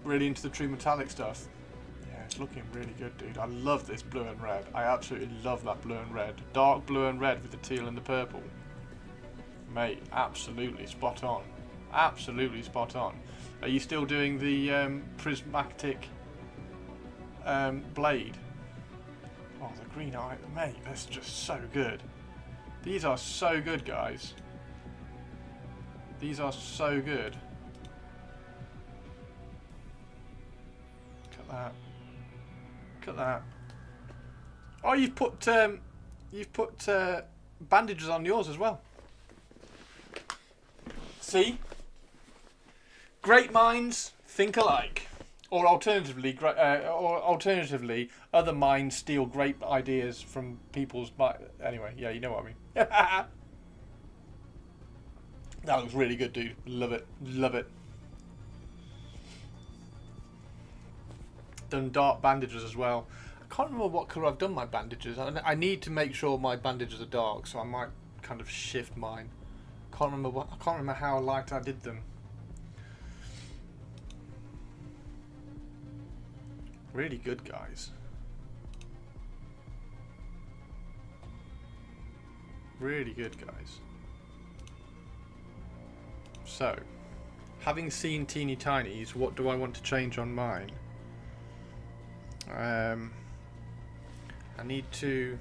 Really into the true metallic stuff. Yeah, it's looking really good, dude. I love this blue and red. I absolutely love that blue and red. Dark blue and red with the teal and the purple. Mate, absolutely spot on. Absolutely spot on. Are you still doing the prismatic blade? Oh, the green eye. Mate, that's just so good. These are so good, guys. These are so good. Look at that. Look at that. Oh, you've put bandages on yours as well. See? Great minds think alike. Or alternatively, other minds steal great ideas from people's... Anyway, yeah, you know what I mean. That looks really good, dude. Love it. Love it. Done dark bandages as well. I can't remember what colour I've done my bandages. I need to make sure my bandages are dark, so I might kind of shift mine. I can't remember how light I did them. Really good, guys. Really good, guys. So, having seen Teeny Tinies, what do I want to change on mine? I need to...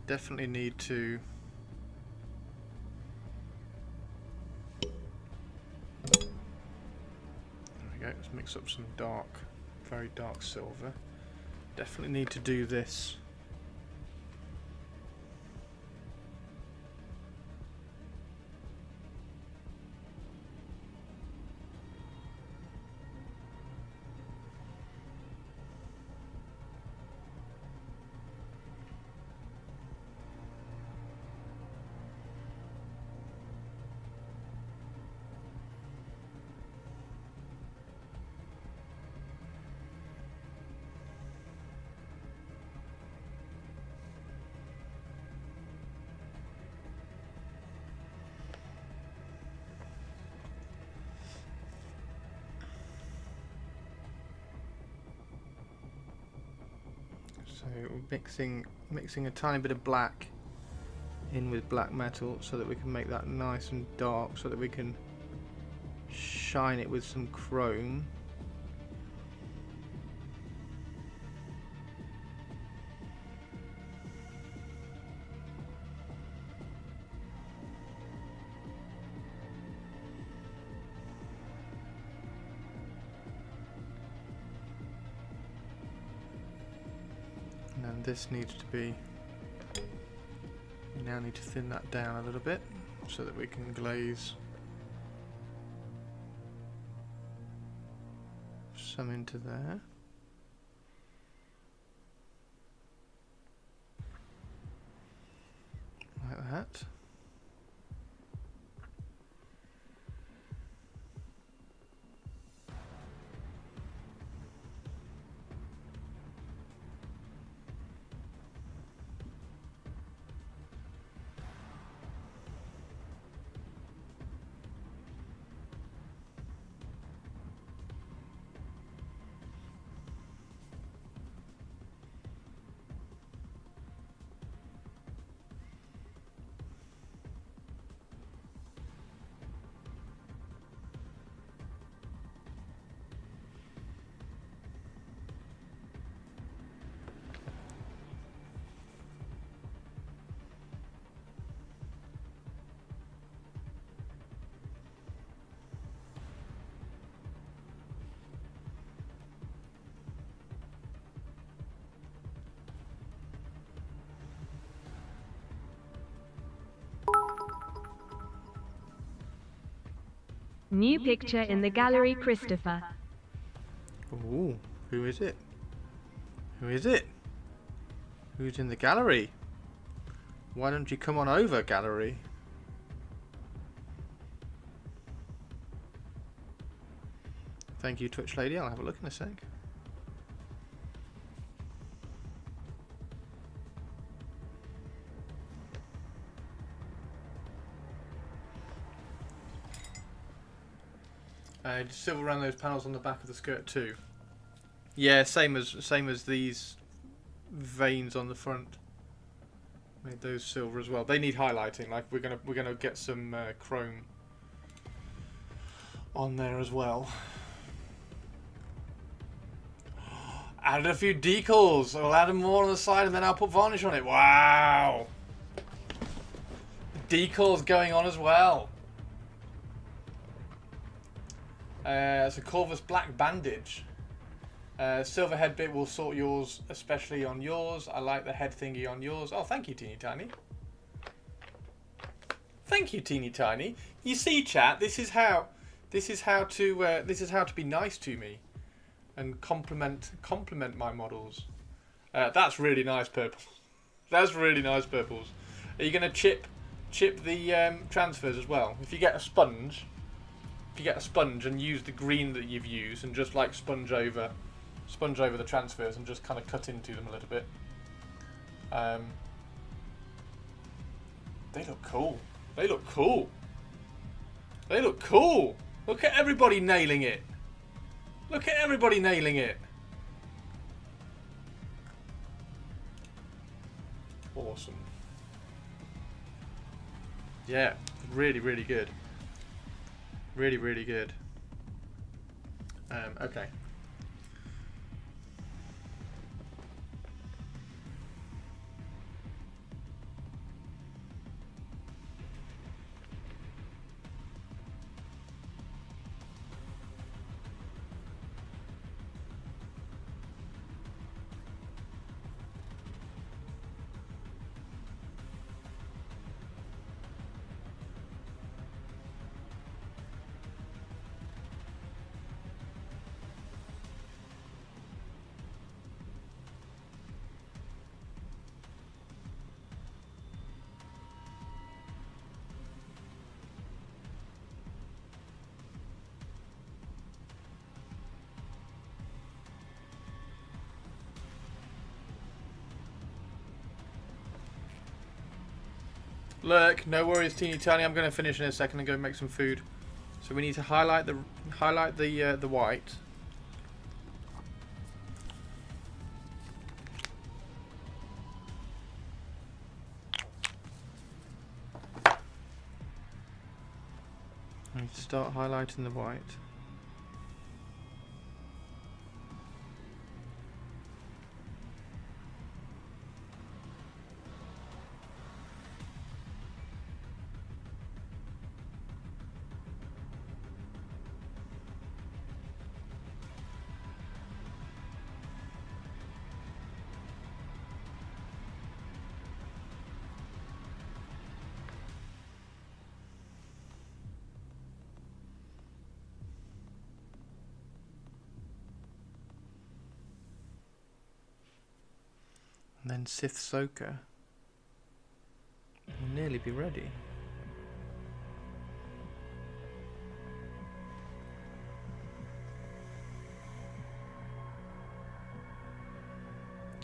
Definitely need to... There we go, let's mix up some dark, very dark silver. Definitely need to do this. So mixing a tiny bit of black in with black metal so that we can make that nice and dark, so that we can shine it with some chrome. And this needs to be, we now need to thin that down a little bit so that we can glaze some into there. Like that. New picture in the gallery, Christopher. Ooh, who is it? Who is it? Who's in the gallery? Why don't you come on over, gallery? Thank you, Twitch lady. I'll have a look in a sec. Just silver around those panels on the back of the skirt too. Yeah, same as these veins on the front. Made those silver as well. They need highlighting. Like we're gonna get some chrome on there as well. Added a few decals. I'll add more on the side and then I'll put varnish on it. Wow. Decals going on as well. It's a Corvus black bandage. Silver head bit will sort yours, especially on yours. I like the head thingy on yours. Oh, thank you, Teeny Tiny. Thank you, Teeny Tiny. You see, chat. This is how to be nice to me, and compliment my models. That's really nice purple. That's really nice purples. Are you gonna chip the transfers as well? If you get a sponge. If you get a sponge and use the green that you've used and just like sponge over the transfers and just kind of cut into them a little bit. They look cool. They look cool. They look cool. Look at everybody nailing it. Look at everybody nailing it. Awesome. Yeah, really, really good. Really, really good. Okay. Look, no worries, teeny tiny. I'm going to finish in a second and go make some food. So we need to highlight the white. I need to start highlighting the white. And then Sith-Soka will nearly be ready.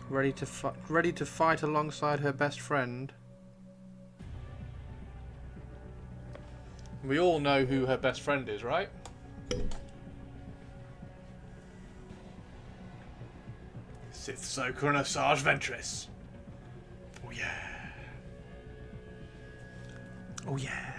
Ready to fight alongside her best friend. We all know who her best friend is, right? Sith-Soka and Asajj Ventress. Oh yeah. Oh yeah.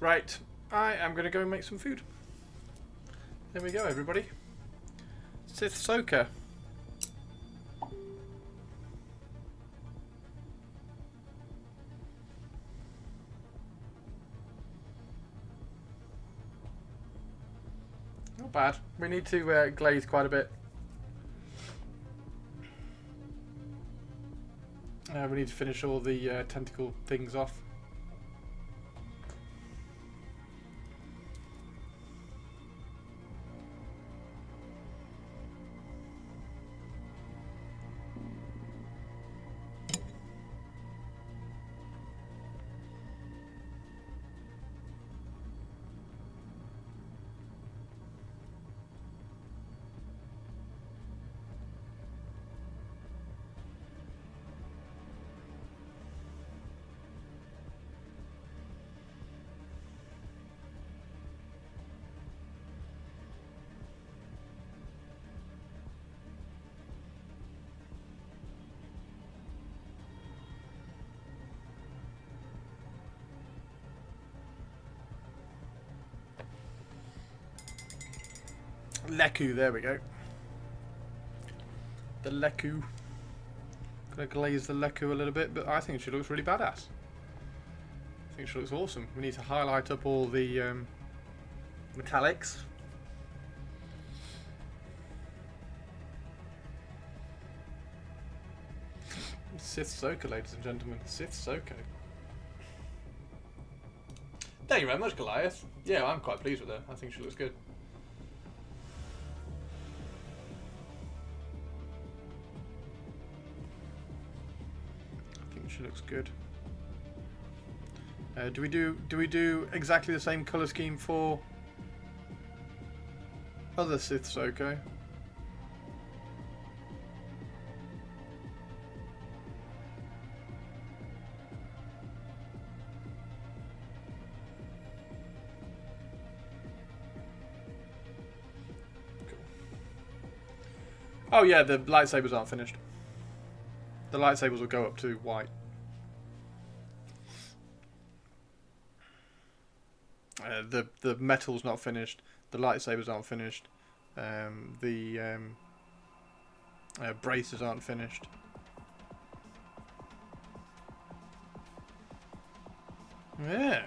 Right, I am going to go and make some food. There we go, everybody. Sith-Soka. Not bad. We need to glaze quite a bit. We need to finish all the tentacle things off. Leku, there we go. The Leku. Gonna glaze the Leku a little bit, but I think she looks really badass. I think she looks awesome. We need to highlight up all the metallics. Sith-Soka, ladies and gentlemen. Sith-Soka. Thank you very much, Goliath. Yeah, I'm quite pleased with her. I think she looks good. She looks good. Do we do exactly the same color scheme for other Sith-Soka? Cool. Oh yeah, the lightsabers aren't finished. The lightsabers will go up to white. The metal's not finished. The lightsabers aren't finished. The braces aren't finished. Yeah.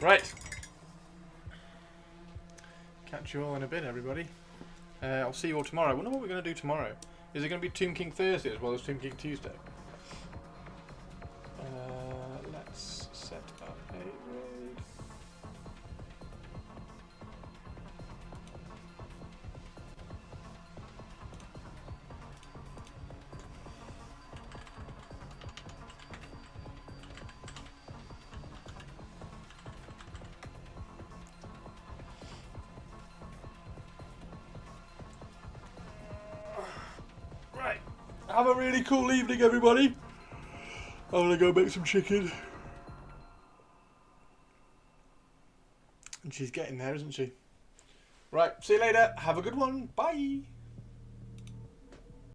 Right. Catch you all in a bit, everybody. I'll see you all tomorrow. I wonder what we're going to do tomorrow. Is it going to be Tomb King Thursday as well as Tomb King Tuesday? Let's set up a raid. Have a really cool evening, everybody. I'm gonna go make some chicken. And she's getting there, isn't she? Right, see you later. Have a good one. Bye.